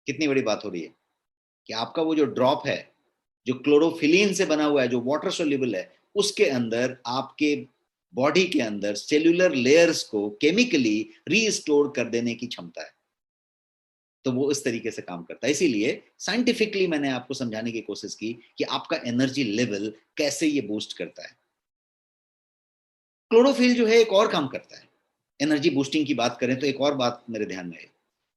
कितनी बड़ी बात हो रही है कि आपका वो जो ड्रॉप है जो क्लोरोफिलीन से बना हुआ है, जो वाटर सोल्यूबल है, उसके अंदर आपके बॉडी के अंदर सेल्यूलर लेयर्स को केमिकली रीस्टोर कर देने की क्षमता है। तो वो इस तरीके से काम करता है। इसीलिए साइंटिफिकली मैंने आपको समझाने की कोशिश की कि आपका एनर्जी लेवल कैसे ये बूस्ट करता है। क्लोरोफिल जो है एक और काम करता है। एनर्जी बूस्टिंग की बात करें तो एक और बात मेरे ध्यान में है,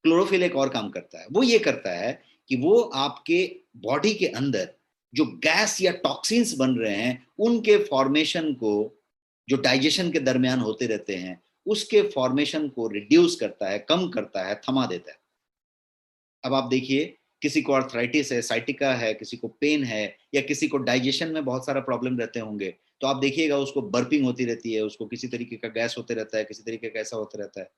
क्लोरोफिल एक और काम करता है। वो ये करता है कि वो आपके बॉडी के अंदर जो गैस या टॉक्सिन्स बन रहे हैं उनके फॉर्मेशन को, जो डाइजेशन के दरमियान होते रहते हैं, उसके फॉर्मेशन को रिड्यूस करता है, कम करता है, थमा देता है। अब आप देखिए, किसी को आर्थराइटिस है, साइटिका है, किसी को पेन है, या किसी को डाइजेशन में बहुत सारा प्रॉब्लम रहते होंगे, तो आप देखिएगा उसको बर्पिंग होती रहती है, उसको किसी तरीके का गैस होते रहता है, किसी तरीके का ऐसा होता रहता है।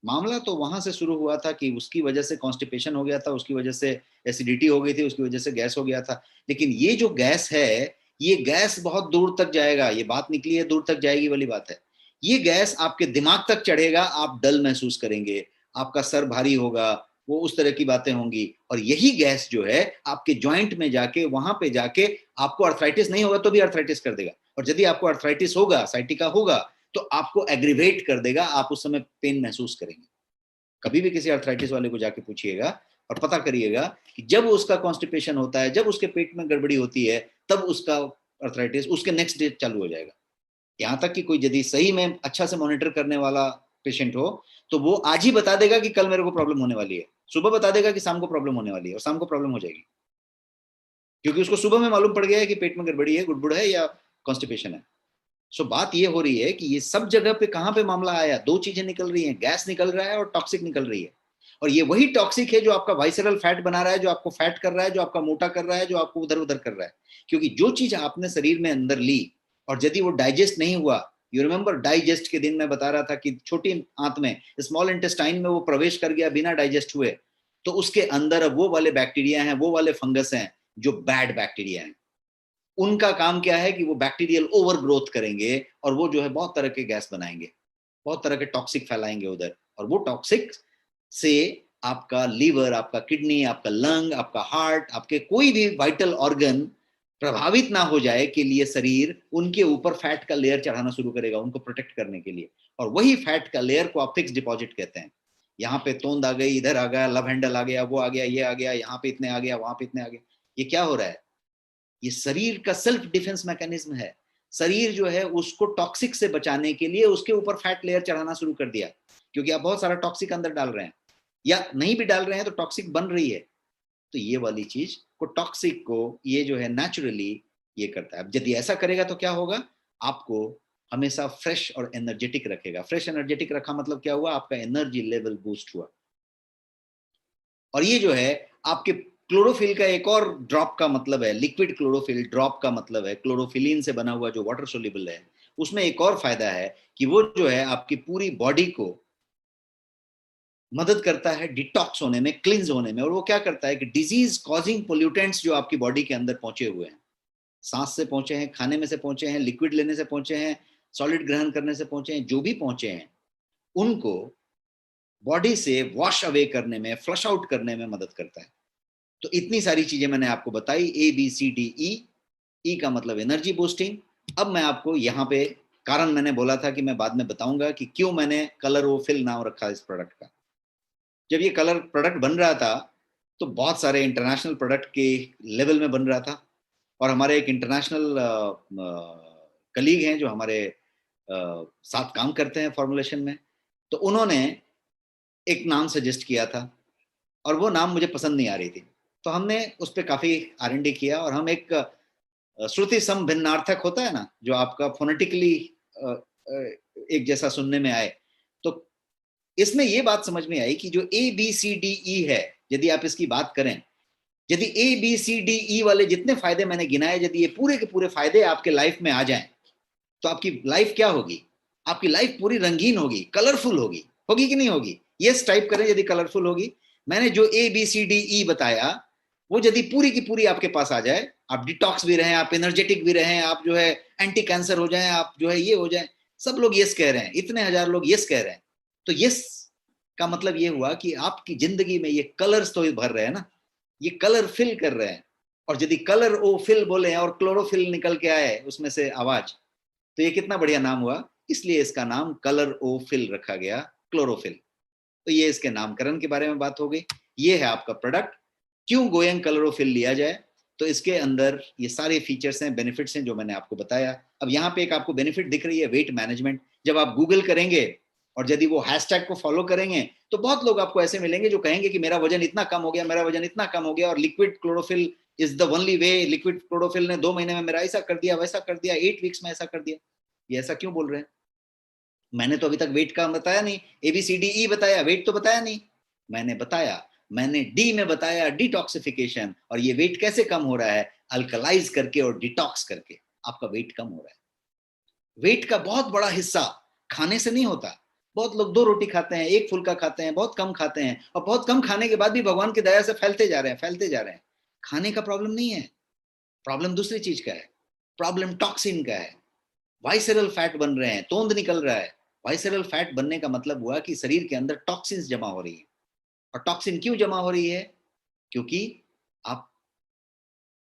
मामला तो वहां से शुरू हुआ था कि उसकी वजह से कॉन्स्टिपेशन हो गया था, उसकी वजह से एसिडिटी हो गई थी, उसकी वजह से गैस हो गया था। लेकिन ये जो गैस है, ये गैस बहुत दूर तक जाएगा, ये बात निकली है दूर तक जाएगी वाली बात है। ये गैस आपके दिमाग तक चढ़ेगा, आप डल महसूस करेंगे, आपका सर भारी होगा, वो उस तरह की बातें होंगी। और यही गैस जो है आपके जॉइंट में जाके, वहां पे जाके, आपको अर्थराइटिस नहीं होगा तो भी अर्थराइटिस कर देगा, और यदि आपको अर्थराइटिस होगा, साइटिका होगा, तो आपको एग्रीवेट कर देगा, आप उस समय पेन महसूस करेंगे। कभी भी किसी अर्थराइटिस वाले को जाके पूछिएगा और पता करिएगा कि जब उसका कॉन्स्टिपेशन होता है, जब उसके पेट में गड़बड़ी होती है, तब उसका अर्थराइटिस उसके नेक्स्ट डे चालू हो जाएगा। यहाँ तक कि कोई यदि सही में अच्छा से मॉनिटर करने वाला पेशेंट हो तो वो आज ही बता देगा कि कल मेरे को प्रॉब्लम होने वाली है, सुबह बता देगा कि शाम को प्रॉब्लम होने वाली है, और शाम को प्रॉब्लम हो जाएगी, क्योंकि उसको सुबह में मालूम पड़ गया है कि पेट में गड़बड़ी है, गुड़बुड़ है या कॉन्स्टिपेशन है। सो बात ये हो रही है कि ये सब जगह पे कहां पे मामला आया, दो चीजें निकल रही हैं, गैस निकल रहा है और टॉक्सिक निकल रही है। और ये वही टॉक्सिक है जो आपका वाइसरल फैट बना रहा है, जो आपको फैट कर रहा है, जो आपका मोटा कर रहा है, जो आपको उधर उधर कर रहा है। क्योंकि जो चीज आपने शरीर में अंदर ली और यदि वो डाइजेस्ट नहीं हुआ, यू रिमेंबर डाइजेस्ट के दिन मैं बता रहा था कि छोटी आंत में, स्मॉल इंटेस्टाइन में वो प्रवेश कर गया बिना डाइजेस्ट हुए, तो उसके अंदर अब वो वाले बैक्टीरिया हैं, वो वाले फंगस हैं जो बैड बैक्टीरिया हैं। उनका काम क्या है कि वो बैक्टीरियल ओवर ग्रोथ करेंगे और वो जो है बहुत तरह के गैस बनाएंगे, बहुत तरह के टॉक्सिक फैलाएंगे उधर, और वो टॉक्सिक से आपका लीवर, आपका किडनी, आपका लंग, आपका हार्ट, आपके कोई भी वाइटल ऑर्गन प्रभावित ना हो जाए के लिए शरीर उनके ऊपर फैट का लेयर चढ़ाना शुरू करेगा, उनको प्रोटेक्ट करने के लिए। और वही फैट का लेयर को आप फिक्स डिपॉजिट कहते हैं। यहाँ पे तोंद आ गई, इधर आ गया, लव हैंडल आ गया, वो आ गया, ये आ गया, यहाँ पे इतने आ गया, वहां पे इतने आ गया। ये क्या हो रहा है? ये शरीर का सेल्फ डिफेंस मैकेनिज्म है। शरीर जो है उसको टॉक्सिक से बचाने के लिए उसके ऊपर फैट लेयर चढ़ाना शुरू कर दिया, क्योंकि आप बहुत सारा टॉक्सिक अंदर डाल रहे हैं। या नहीं भी डाल रहे हैं तो टॉक्सिक बन रही है, तो ये वाली चीज को, टॉक्सिक को ये जो है नेचुरली ये करता है। अब यदि ऐसा करेगा तो क्या होगा, आपको हमेशा फ्रेश और एनर्जेटिक रखेगा। फ्रेश एनर्जेटिक रखा मतलब क्या हुआ, आपका एनर्जी लेवल बूस्ट हुआ। और ये जो है आपके क्लोरोफिल का एक और ड्रॉप का मतलब है, लिक्विड क्लोरोफिल ड्रॉप का मतलब है क्लोरोफिलिन से बना हुआ जो वाटर सोल्यूबल है। उसमें एक और फायदा है कि वो जो है आपकी पूरी बॉडी को मदद करता है डिटॉक्स होने में, क्लिंज होने में। और वो क्या करता है कि डिजीज कॉजिंग पोल्यूटेंट्स जो आपकी बॉडी के अंदर पहुंचे हुए हैं, सांस से पहुंचे हैं, खाने में से पहुंचे हैं, लिक्विड लेने से पहुंचे हैं, सॉलिड ग्रहण करने से पहुंचे हैं, जो भी पहुंचे हैं, उनको बॉडी से वॉश अवे करने में, फ्लश आउट करने में मदद करता है। तो इतनी सारी चीजें मैंने आपको बताई, ABCDE। ई का मतलब एनर्जी बूस्टिंग। अब मैं आपको यहाँ पे कारण मैंने बोला था कि मैं बाद में बताऊंगा कि क्यों मैंने कलरोफिल नाम रखा इस प्रोडक्ट का। जब ये कलर प्रोडक्ट बन रहा था तो बहुत सारे इंटरनेशनल प्रोडक्ट के लेवल में बन रहा था, और हमारे एक इंटरनेशनल कलीग हैं जो हमारे साथ काम करते हैं फॉर्मुलेशन में, तो उन्होंने एक नाम सजेस्ट किया था और वो नाम मुझे पसंद नहीं आ रही थी। तो हमने उस पर काफी R&D किया और हम एक श्रुति सम भिन्नार्थक होता है ना, जो आपका फोनेटिकली एक जैसा सुनने में आए, तो इसमें ये बात समझ में आई कि जो ABCDE है, यदि आप इसकी बात करें, यदि ABCDE वाले जितने फायदे मैंने गिनाए, यदि ये पूरे के पूरे फायदे आपके लाइफ में आ जाएं, तो आपकी लाइफ क्या होगी, आपकी लाइफ पूरी रंगीन होगी, कलरफुल होगी। होगी कि नहीं होगी? यस टाइप करें यदि कलरफुल होगी। मैंने जो ABCDE बताया वो यदि पूरी की पूरी आपके पास आ जाए, आप डिटॉक्स भी रहें, आप एनर्जेटिक भी रहें, आप जो है एंटी कैंसर हो जाएं, आप जो है ये हो जाएं, सब लोग यस कह रहे हैं, इतने हजार लोग यस कह रहे हैं, तो यस का मतलब ये हुआ कि आपकी जिंदगी में ये कलर्स तो भर रहे हैं ना, ये कलर फिल कर रहे हैं। और यदि कलर ओ फिल बोले और क्लोरोफिल निकल के आए उसमें से आवाज, तो ये कितना बढ़िया नाम हुआ। इसलिए इसका नाम कलर ओ फिल रखा गया, क्लोरोफिल। तो ये इसके नामकरण के बारे में बात हो गई। ये है आपका प्रोडक्ट। क्यों गोयंग कलरोफिल लिया जाए, तो इसके अंदर ये सारे फीचर्स हैं, बेनिफिट्स हैं जो मैंने आपको बताया। अब यहाँ पे एक आपको बेनिफिट दिख रही है, वेट मैनेजमेंट। जब आप गूगल करेंगे और यदि वो हैशटैग को फॉलो करेंगे तो बहुत लोग आपको ऐसे मिलेंगे जो कहेंगे कि मेरा वजन इतना कम हो गया, मेरा वजन इतना कम हो गया, और liquid chlorophyll is the only way. Liquid chlorophyll ने 2 महीने में मेरा ऐसा कर दिया, वैसा कर दिया, 8 वीक्स में ऐसा कर दिया। ये ऐसा क्यों बोल रहे हैं? मैंने तो अभी तक वेट का बताया नहीं, ABCDE बताया, वेट तो बताया नहीं। मैंने बताया, मैंने डी में बताया डिटॉक्सिफिकेशन, और ये वेट कैसे कम हो रहा है, अल्कलाइज करके और डिटॉक्स करके आपका वेट कम हो रहा है। वेट का बहुत बड़ा हिस्सा खाने से नहीं होता। बहुत लोग 2 रोटी खाते हैं, 1 फुल्का खाते हैं, बहुत कम खाते हैं, और बहुत कम खाने के बाद भी भगवान की दया से फैलते जा रहे हैं, फैलते जा रहे हैं। खाने का प्रॉब्लम नहीं है, प्रॉब्लम दूसरी चीज का है, प्रॉब्लम टॉक्सिन का है। वाइसरल फैट बन रहे हैं, तोंद निकल रहा है। वाइसरल फैट बनने का मतलब हुआ कि शरीर के अंदर टॉक्सिन्स जमा हो रही है। और टॉक्सिन क्यों जमा हो रही है? क्योंकि आप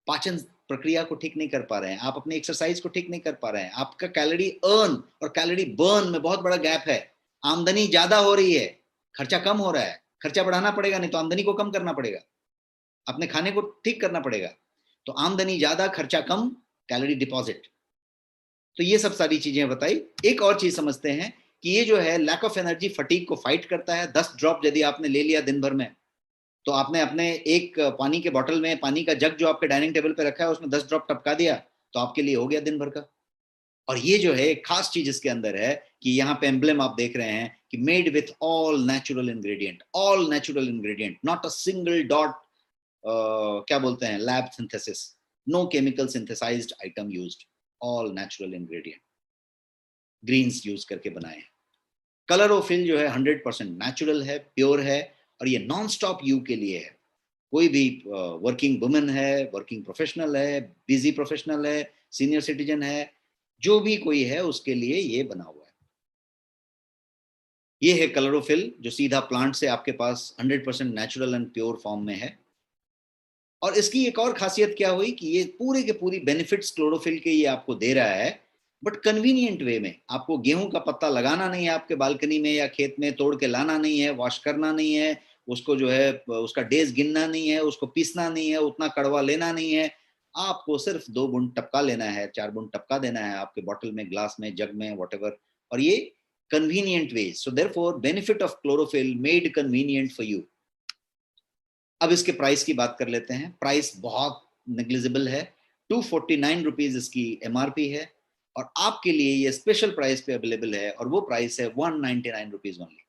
पाचन प्रक्रिया को ठीक नहीं कर पा रहे हैं, आप अपनी एक्सरसाइज को ठीक नहीं कर पा रहे हैं, आपका कैलोरी अर्न और कैलोरी बर्न में बहुत बड़ा गैप है। आमदनी ज्यादा हो रही है, खर्चा कम हो रहा है। खर्चा बढ़ाना पड़ेगा, नहीं तो आमदनी को कम करना पड़ेगा, अपने खाने को ठीक करना पड़ेगा। तो आमदनी ज्यादा, खर्चा कम, कैलोरी डिपॉजिट। तो ये सब सारी चीजें बताई। एक और चीज समझते हैं कि ये जो है लैक ऑफ एनर्जी फटीग को फाइट करता है। 10 ड्रॉप यदि आपने ले लिया दिन भर में, तो आपने अपने एक पानी के बोतल में, पानी का जग जो आपके डाइनिंग टेबल पे रखा है उसमें 10 ड्रॉप टपका दिया, तो आपके लिए हो गया दिन भर का। और ये जो है खास चीज इसके अंदर है कि यहाँ पे एम्ब्लेम आप देख रहे हैं कि made with all natural ingredient, all natural ingredient, not a single dot क्या बोलते हैं, lab synthesis, no chemical synthesised item used, all natural ingredient, greens use करके बनाए हैं। कलरोफिल जो है 100% नेचुरल है, प्योर है, और ये नॉन स्टॉप यू के लिए है। कोई भी वर्किंग वुमेन है, वर्किंग प्रोफेशनल है, बिजी प्रोफेशनल है, सीनियर सिटीजन है, जो भी कोई है उसके लिए ये बना हुआ है। ये है कलरोफिल जो सीधा प्लांट से आपके पास 100% नेचुरल एंड प्योर फॉर्म में है। और इसकी एक और खासियत क्या हुई कि ये पूरे के पूरी बेनिफिट्स क्लोरोफिल के ये आपको दे रहा है, बट कन्वीनियंट वे में। आपको गेहूं का पत्ता लगाना नहीं है आपके बालकनी में या खेत में, तोड़ के लाना नहीं है, वॉश करना नहीं है, उसको जो है उसका डेज गिनना नहीं है, उसको पीसना नहीं है, उतना कड़वा लेना नहीं है। आपको सिर्फ 2 बूंद टपका लेना है, 4 बूंद टपका देना है आपके बॉटल में, ग्लास में, जग में, व्हाटएवर। और ये convenient way. So therefore benefit of chlorophyll made convenient for you. अब इसके प्राइस की बात कर लेते हैं। प्राइस बहुत नेग्लिजिबल है, 249 रुपीज इसकी एमआरपी है, और आपके लिए ये स्पेशल प्राइस पे अवेलेबल है, और वो प्राइस है 199 रुपीज ओनली।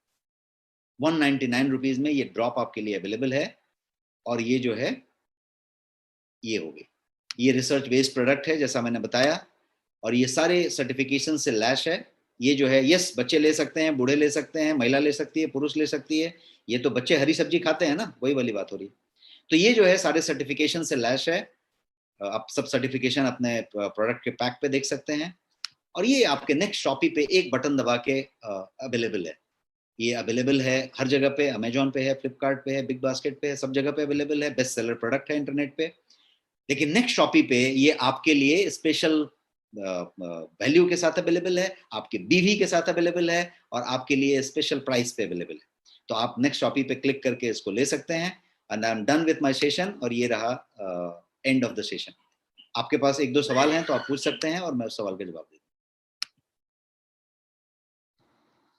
199 रुपीज में ये ड्रॉप आपके लिए अवेलेबल है। और ये जो है ये हो गई, ये रिसर्च बेस्ड प्रोडक्ट है जैसा मैंने बताया, और ये सारे सर्टिफिकेशन से लैश है। ये जो है, यस, बच्चे ले सकते हैं, बूढ़े ले सकते हैं, महिला ले सकती है, पुरुष ले सकती है। ये तो बच्चे हरी सब्जी खाते हैं ना, वही वाली बात हो रही है। तो ये जो है सारे सर्टिफिकेशन से लैश है। आप सब सर्टिफिकेशन अपने प्रोडक्ट के पैक पे देख सकते हैं, और ये आपके नेक्स्ट शॉपी पे एक बटन दबा के अवेलेबल है। ये अवेलेबल है हर जगह पे, अमेजोन पे है, फ्लिपकार्ट पे है, बिग बास्केट पे है, सब जगह पे अवेलेबल है। बेस्ट सेलर प्रोडक्ट है इंटरनेट पे। लेकिन नेक्स्ट शॉपी पे ये आपके लिए स्पेशल वैल्यू के साथ अवेलेबल है, आपके बीवी के साथ अवेलेबल है, और आपके लिए स्पेशल प्राइस पे अवेलेबल है। तो आप नेक्स्ट शॉपी पे क्लिक करके इसको ले सकते हैं। And I am done with my session, और ये रहा एंड ऑफ द सेशन। आपके पास एक दो सवाल हैं तो आप पूछ सकते हैं, और मैं उस सवाल का जवाब देता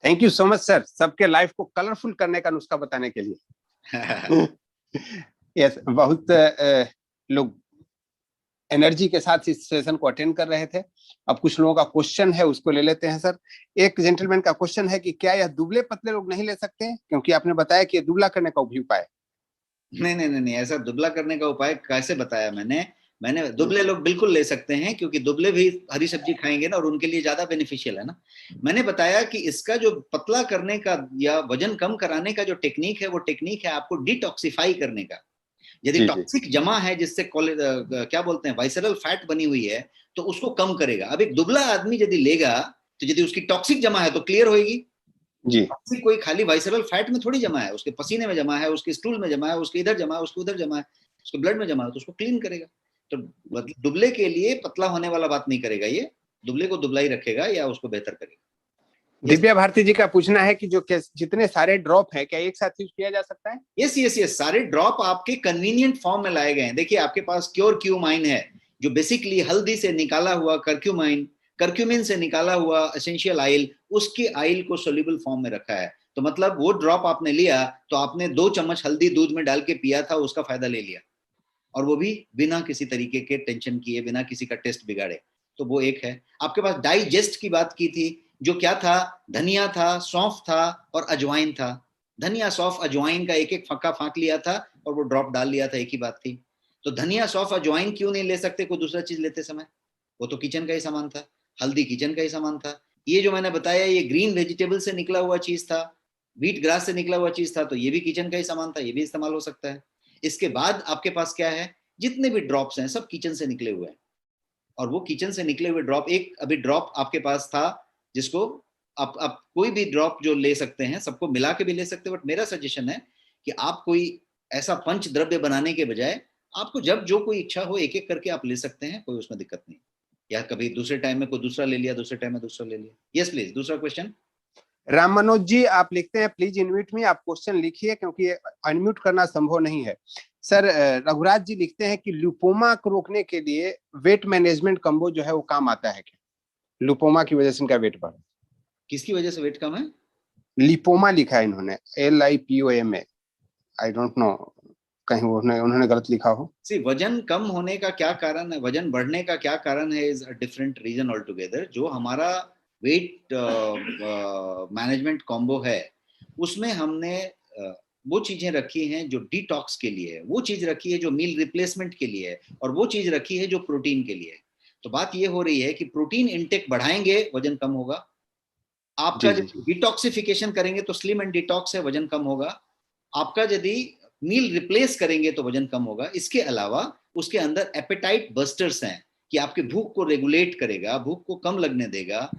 thank you so much sir, सबके लाइफ को कलरफुल करने का नुस्खा बताने के लिए। हूँ। यस, बहुत लोग एनर्जी के साथ इस सेशन को अटेंड कर रहे थे। अब कुछ लोगों का क्वेश्चन है, उसको ले लेते हैं सर। एक जेंटलमैन का क्वेश्चन है कि क्या यह दुबले पतले लोग नहीं ले सकते हैं, क्योंकि आपने बताया कि ये दुबला करने का उपाय है। नहीं, ऐसा दुबला करने का उपाय कैसे बताया मैंने दुबले लोग बिल्कुल ले सकते हैं, क्योंकि दुबले भी हरी सब्जी खाएंगे ना, और उनके लिए ज्यादा बेनिफिशियल है ना। मैंने बताया कि इसका जो पतला करने का या वजन कम कराने का जो टेक्निक है, वो टेक्निक है आपको डिटॉक्सिफाई करने का। यदि टॉक्सिक जमा है, जिससे क्या बोलते हैं, वाइसरल फैट बनी हुई है, तो उसको कम करेगा। अब एक दुबला आदमी यदि लेगा, तो यदि उसकी टॉक्सिक जमा है तो क्लियर होगी जी। टॉक्सिक कोई खाली वाइसरल फैट में थोड़ी जमा है, उसके पसीने में जमा है, उसके स्टूल में जमा है, उसके इधर जमा है, उसके उधर जमा है, उसके ब्लड में जमा है, तो उसको क्लीन करेगा। तो दुबले के लिए पतला होने वाला बात नहीं करेगा, ये दुबले को दुबला ही रखेगा या उसको बेहतर करेगा। दिव्या भारती जी का पूछना है कि जो जितने सारे ड्रॉप है, क्या एक साथ यूज किया जा सकता है? यस, सारे ड्रॉप आपके कन्वीनियंट फॉर्म में लाए गए हैं। देखिए, आपके पास क्योरक्यूमाइन है, जो बेसिकली हल्दी से निकाला हुआ करक्यूमिन से निकाला हुआ एसेंशियल ऑयल, उसके ऑयल को सोल्यूबल फॉर्म में रखा है। तो मतलब वो ड्रॉप आपने लिया, तो आपने 2 चम्मच हल्दी दूध में डाल के पिया था, उसका फायदा ले लिया, और वो भी बिना किसी तरीके के टेंशन किए, बिना किसी का टेस्ट बिगाड़े। तो वो एक है। आपके पास डाइजेस्ट की बात की थी, जो क्या था, धनिया था, सौंफ था और अजवाइन था। धनिया, सौंफ, अजवाइन का एक एक फक्का फाँक लिया था और वो ड्रॉप डाल लिया था, एक ही बात थी। तो धनिया, सौंफ, अजवाइन क्यों नहीं ले सकते कोई दूसरा चीज लेते समय? वो तो किचन का ही सामान था, हल्दी किचन का ही सामान था। ये जो मैंने बताया, ये ग्रीन वेजिटेबल से निकला हुआ चीज था, व्हीट ग्रास से निकला हुआ चीज था, तो ये भी किचन का ही सामान था, ये भी इस्तेमाल हो सकता है। इसके बाद आपके पास क्या है, जितने भी ड्रॉप्स हैं सब किचन से निकले हुए हैं, और वो किचन से निकले हुए ड्रॉप, एक अभी ड्रॉप आपके पास था जिसको आप कोई भी ड्रॉप जो ले सकते हैं, सबको मिला के भी ले सकते हैं। बट मेरा सजेशन है कि आप कोई ऐसा पंच द्रव्य बनाने के बजाय, आपको जब जो कोई इच्छा हो एक एक करके आप ले सकते हैं, कोई उसमें दिक्कत नहीं। या कभी दूसरे टाइम में कोई दूसरा ले लिया, दूसरे टाइम में दूसरा ले लिया। यस प्लीज, दूसरा क्वेश्चन। राम मनोज जी आप लिखते हैं, प्लीज इनम्यूट मी, आप क्वेश्चन लिखिए क्योंकि अनम्यूट करना संभव नहीं है। सर रघुराज जी लिखते हैं कि लिपोमा को रोकने के लिए वेट मैनेजमेंट कम्बो जो है वो काम आता है क्या? लिपोमा की वजह से इनका वेट बढ़ा। किसकी वजह से वेट कम है? लिपोमा लिखा है इन्होंने, LIPOMA, आई डोंट नो, कहीं उन्होंने गलत लिखा हो। सी, वजन कम होने का क्या कारण है, वजन बढ़ने का क्या कारण है, is a different reason all together. जो हमारा वेट मैनेजमेंट कॉम्बो है, उसमें हमने वो चीजें रखी हैं जो डिटॉक्स के लिए है, वो चीज रखी है जो मील रिप्लेसमेंट के लिए है, और वो चीज रखी है जो प्रोटीन के लिए है। तो बात ये हो रही है कि प्रोटीन इंटेक बढ़ाएंगे, वजन कम होगा। आपका जब डिटॉक्सिफिकेशन करेंगे तो स्लिम एंड डिटॉक्स है, वजन कम होगा। आपका यदि मील रिप्लेस करेंगे तो वजन कम होगा। इसके अलावा उसके अंदर एपेटाइट बस्टर्स हैं कि आपके भूख को रेगुलेट करेगा, भूख को कम लगने देगा,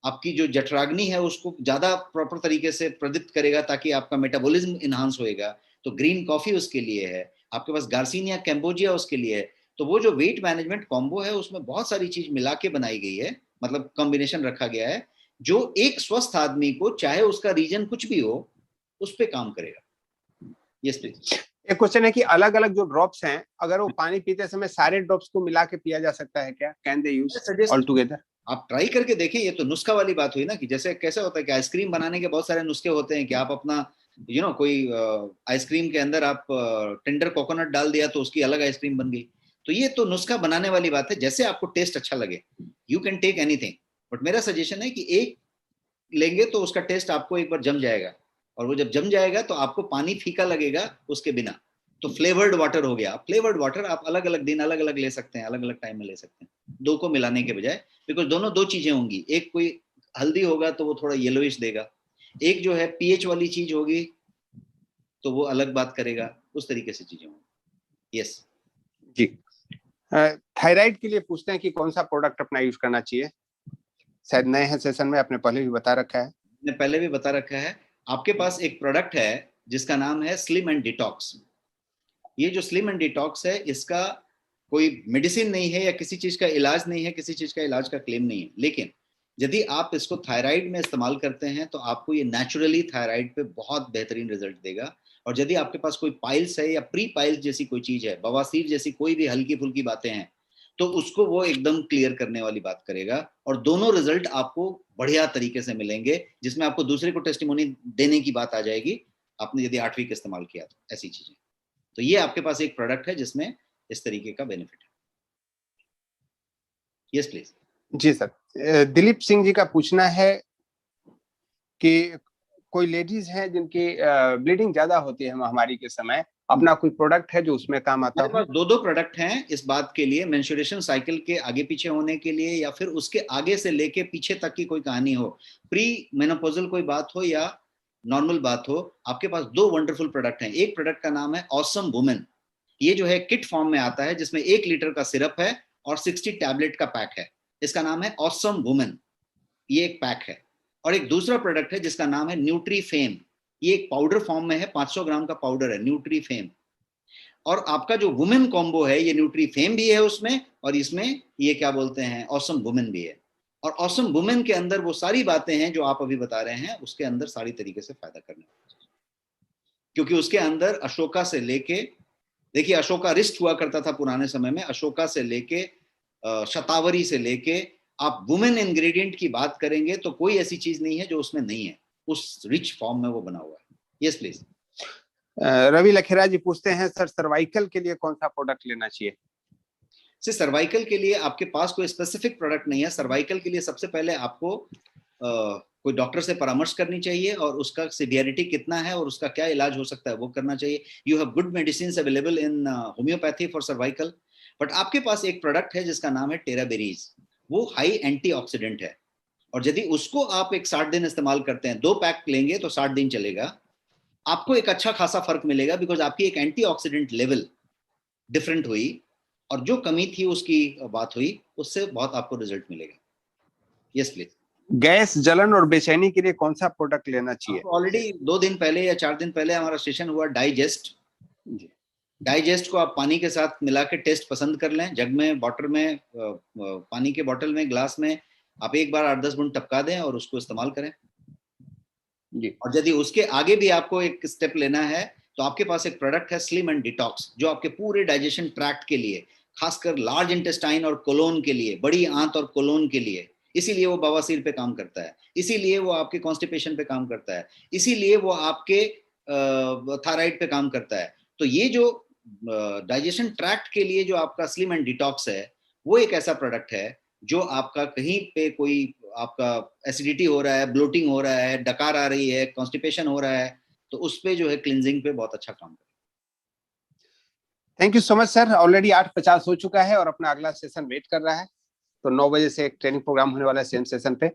आपकी जो जठराग्नि है उसको ज्यादा प्रॉपर तरीके से प्रदीप्त करेगा, ताकि आपका मेटाबॉलिज्म इनहांस होएगा। तो ग्रीन कॉफी उसके लिए है, आपके पास गार्सिनिया कैम्बोजिया उसके लिए है। तो वो जो वेट मैनेजमेंट कॉम्बो है, उसमें बहुत सारी चीज मिला के बनाई गई है, मतलब कॉम्बिनेशन रखा गया है, जो एक स्वस्थ आदमी को, चाहे उसका रीजन कुछ भी हो, उस पर काम करेगा। Yes please. एक क्वेश्चन है कि अलग अलग जो ड्रॉप्स हैं, अगर वो पानी पीते समय सारे ड्रॉप्स को मिला के पिया जा सकता है क्या? Can they use all together? आप ट्राई करके देखें। ये तो नुस्खा वाली बात हुई ना, कि जैसे कैसे होता है कि आइसक्रीम बनाने के बहुत सारे नुस्खे होते हैं, कि आप अपना कोई आइसक्रीम के अंदर आप टेंडर कोकोनट डाल दिया तो उसकी अलग आइसक्रीम बन गई। तो ये तो नुस्खा बनाने वाली बात है, जैसे आपको टेस्ट अच्छा लगे, you can take anything, but मेरा सजेशन है कि एक लेंगे तो उसका टेस्ट आपको एक बार जम जाएगा, और वो जब जम जाएगा तो आपको पानी फीका लगेगा उसके बिना, तो फ्लेवर्ड वाटर हो गया। फ्लेवर्ड वाटर आप अलग अलग दिन अलग अलग ले सकते हैं, अलग अलग टाइम में ले सकते हैं, दो को मिलाने के बजाय, बिकॉज दोनों दो चीजें होंगी, एक कोई हल्दी होगा तो वो थोड़ा येलोइश देगा, एक जो है पीएच वाली चीज होगी तो वो अलग बात करेगा, उस तरीके से चीजें होंगी। यस जी। थायराइड के लिए पूछते हैं कि कौन सा प्रोडक्ट अपना यूज करना चाहिए। शायद नए हैं सेशन में, आपने पहले भी बता रखा है। मैंने पहले भी बता रखा है। आपके पास एक प्रोडक्ट है जिसका नाम है स्लिम एंड डिटॉक्स। ये जो स्लिम एंड डिटॉक्स है, इसका कोई मेडिसिन नहीं है या किसी चीज का इलाज नहीं है, किसी चीज का इलाज का क्लेम नहीं है, लेकिन यदि आप इसको थायराइड में इस्तेमाल करते हैं तो आपको ये नेचुरली थायराइड पे बहुत बेहतरीन रिजल्ट देगा। और यदि आपके पास कोई पाइल्स है या प्री पाइल्स जैसी कोई चीज है, बवासीर जैसी कोई भी हल्की फुल्की बातें हैं, तो उसको वो एकदम क्लियर करने वाली बात करेगा, और दोनों रिजल्ट आपको बढ़िया तरीके से मिलेंगे, जिसमें आपको दूसरे को टेस्टिमोनी देने की बात आ जाएगी, आपने यदि 8 वीक इस्तेमाल किया तो ऐसी चीजें। तो ये आपके पास एक प्रोडक्ट है जिसमें इस तरीके का बेनिफिट है। Yes please. जी सर। दिलीप सिंह जी का पूछना है कि कोई लेडीज हैं जिनकी ब्लीडिंग ज्यादा होती है महामारी के समय, अपना कोई प्रोडक्ट है जो उसमें काम आता है? दो प्रोडक्ट हैं इस बात के लिए, मेंस्ट्रुएशन साइकिल के आगे पीछे होने के लिए या फिर उसके आगे से लेके पीछे तक की कोई कहानी हो, प्री मेनोपॉजल कोई बात हो या नॉर्मल बात हो, आपके पास दो वंडरफुल प्रोडक्ट हैं। एक प्रोडक्ट का नाम है ऑसम वुमेन। ये जो है किट फॉर्म में आता है, जिसमें 1 लीटर का सिरप है और 60 टैबलेट का पैक है। इसका नाम है ऑसम वुमेन, ये एक पैक है। और एक दूसरा प्रोडक्ट है जिसका नाम है न्यूट्री फेम। ये एक पाउडर फॉर्म में है, 500 ग्राम का पाउडर है न्यूट्री फेम। और आपका जो वुमेन कॉम्बो है, ये न्यूट्री फेम भी है उसमें, और इसमें ये क्या बोलते हैं ऑसम वुमेन भी है। और ऑसम वुमेन के अंदर वो सारी बातें हैं जो आप अभी बता रहे हैं, उसके अंदर सारी तरीके से फायदा करने, क्योंकि उसके अंदर अशोका से लेके, देखिए अशोका रिस्ट हुआ करता था पुराने समय में, अशोका से लेके शतावरी से लेके आप वुमेन इंग्रेडिएंट की बात करेंगे तो कोई ऐसी चीज नहीं है जो उसमें नहीं है, उस रिच फॉर्म में वो बना हुआ है। Yes please. रवि लखेरा जी पूछते हैं सर, सर्वाइकल के लिए कौन सा प्रोडक्ट लेना चाहिए? से सर्वाइकल के लिए आपके पास कोई स्पेसिफिक प्रोडक्ट नहीं है। सर्वाइकल के लिए सबसे पहले आपको कोई डॉक्टर से परामर्श करनी चाहिए, और उसका सीवियरिटी कितना है और उसका क्या इलाज हो सकता है वो करना चाहिए। You have good medicine available in homeopathy for cervical. But आपके पास एक प्रोडक्ट है जिसका नाम है टेराबेरीज। वो हाई एंटीऑक्सीडेंट है, और यदि उसको आप एक 60 दिन इस्तेमाल करते हैं, 2 पैक लेंगे तो 60 दिन चलेगा, आपको एक अच्छा खासा फर्क मिलेगा, बिकॉज आपकी एक एंटीऑक्सीडेंट लेवल डिफरेंट हुई, और जो कमी थी उसकी बात हुई, उससे बहुत आपको रिजल्ट मिलेगा। Yes please. गैस, जलन और बेचैनी के लिए कौन सा प्रोडक्ट लेना चाहिए? ऑलरेडी 2 दिन पहले या 4 दिन पहले हमारा सेशन हुआ डाइजेस्ट। डाइजेस्ट को आप पानी के साथ मिला के टेस्ट पसंद कर लें, जग में, बॉटल में, पानी के बॉटल में, ग्लास में, आप एक बार 8-10 बूंद टपका दें और उसको इस्तेमाल करें जी। और यदि उसके आगे भी आपको एक स्टेप लेना है तो आपके पास एक प्रोडक्ट है स्लिम एंड डिटॉक्स, जो आपके पूरे डाइजेशन ट्रैक्ट के लिए, खासकर लार्ज इंटेस्टाइन और कोलोन के लिए, बड़ी आंत और कोलोन के लिए, इसीलिए वो बवासीर पे काम करता है, इसीलिए वो आपके कॉन्स्टिपेशन पे काम करता है, इसीलिए वो आपके थायराइड पे काम करता है। तो ये जो डाइजेशन ट्रैक्ट के लिए जो आपका स्लिम एंड डिटॉक्स है, वो एक ऐसा प्रोडक्ट है जो आपका कहीं पे कोई आपका एसिडिटी हो रहा है, ब्लोटिंग हो रहा है, डकार आ रही है, कॉन्स्टिपेशन हो रहा है, तो उस पे जो है क्लींजिंग पे बहुत अच्छा काम करेगा। Thank you so much sir. Already 8:50 हो चुका है और अपना अगला सेशन वेट कर रहा है, तो 9 बजे से एक ट्रेनिंग प्रोग्राम होने वाला है सेम सेशन पे।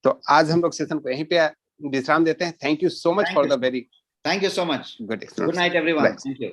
तो आज हम लोग सेशन को यहीं पे विश्राम देते हैं। Thank you so much for the very thank you so much. Good good night everyone. Thank you.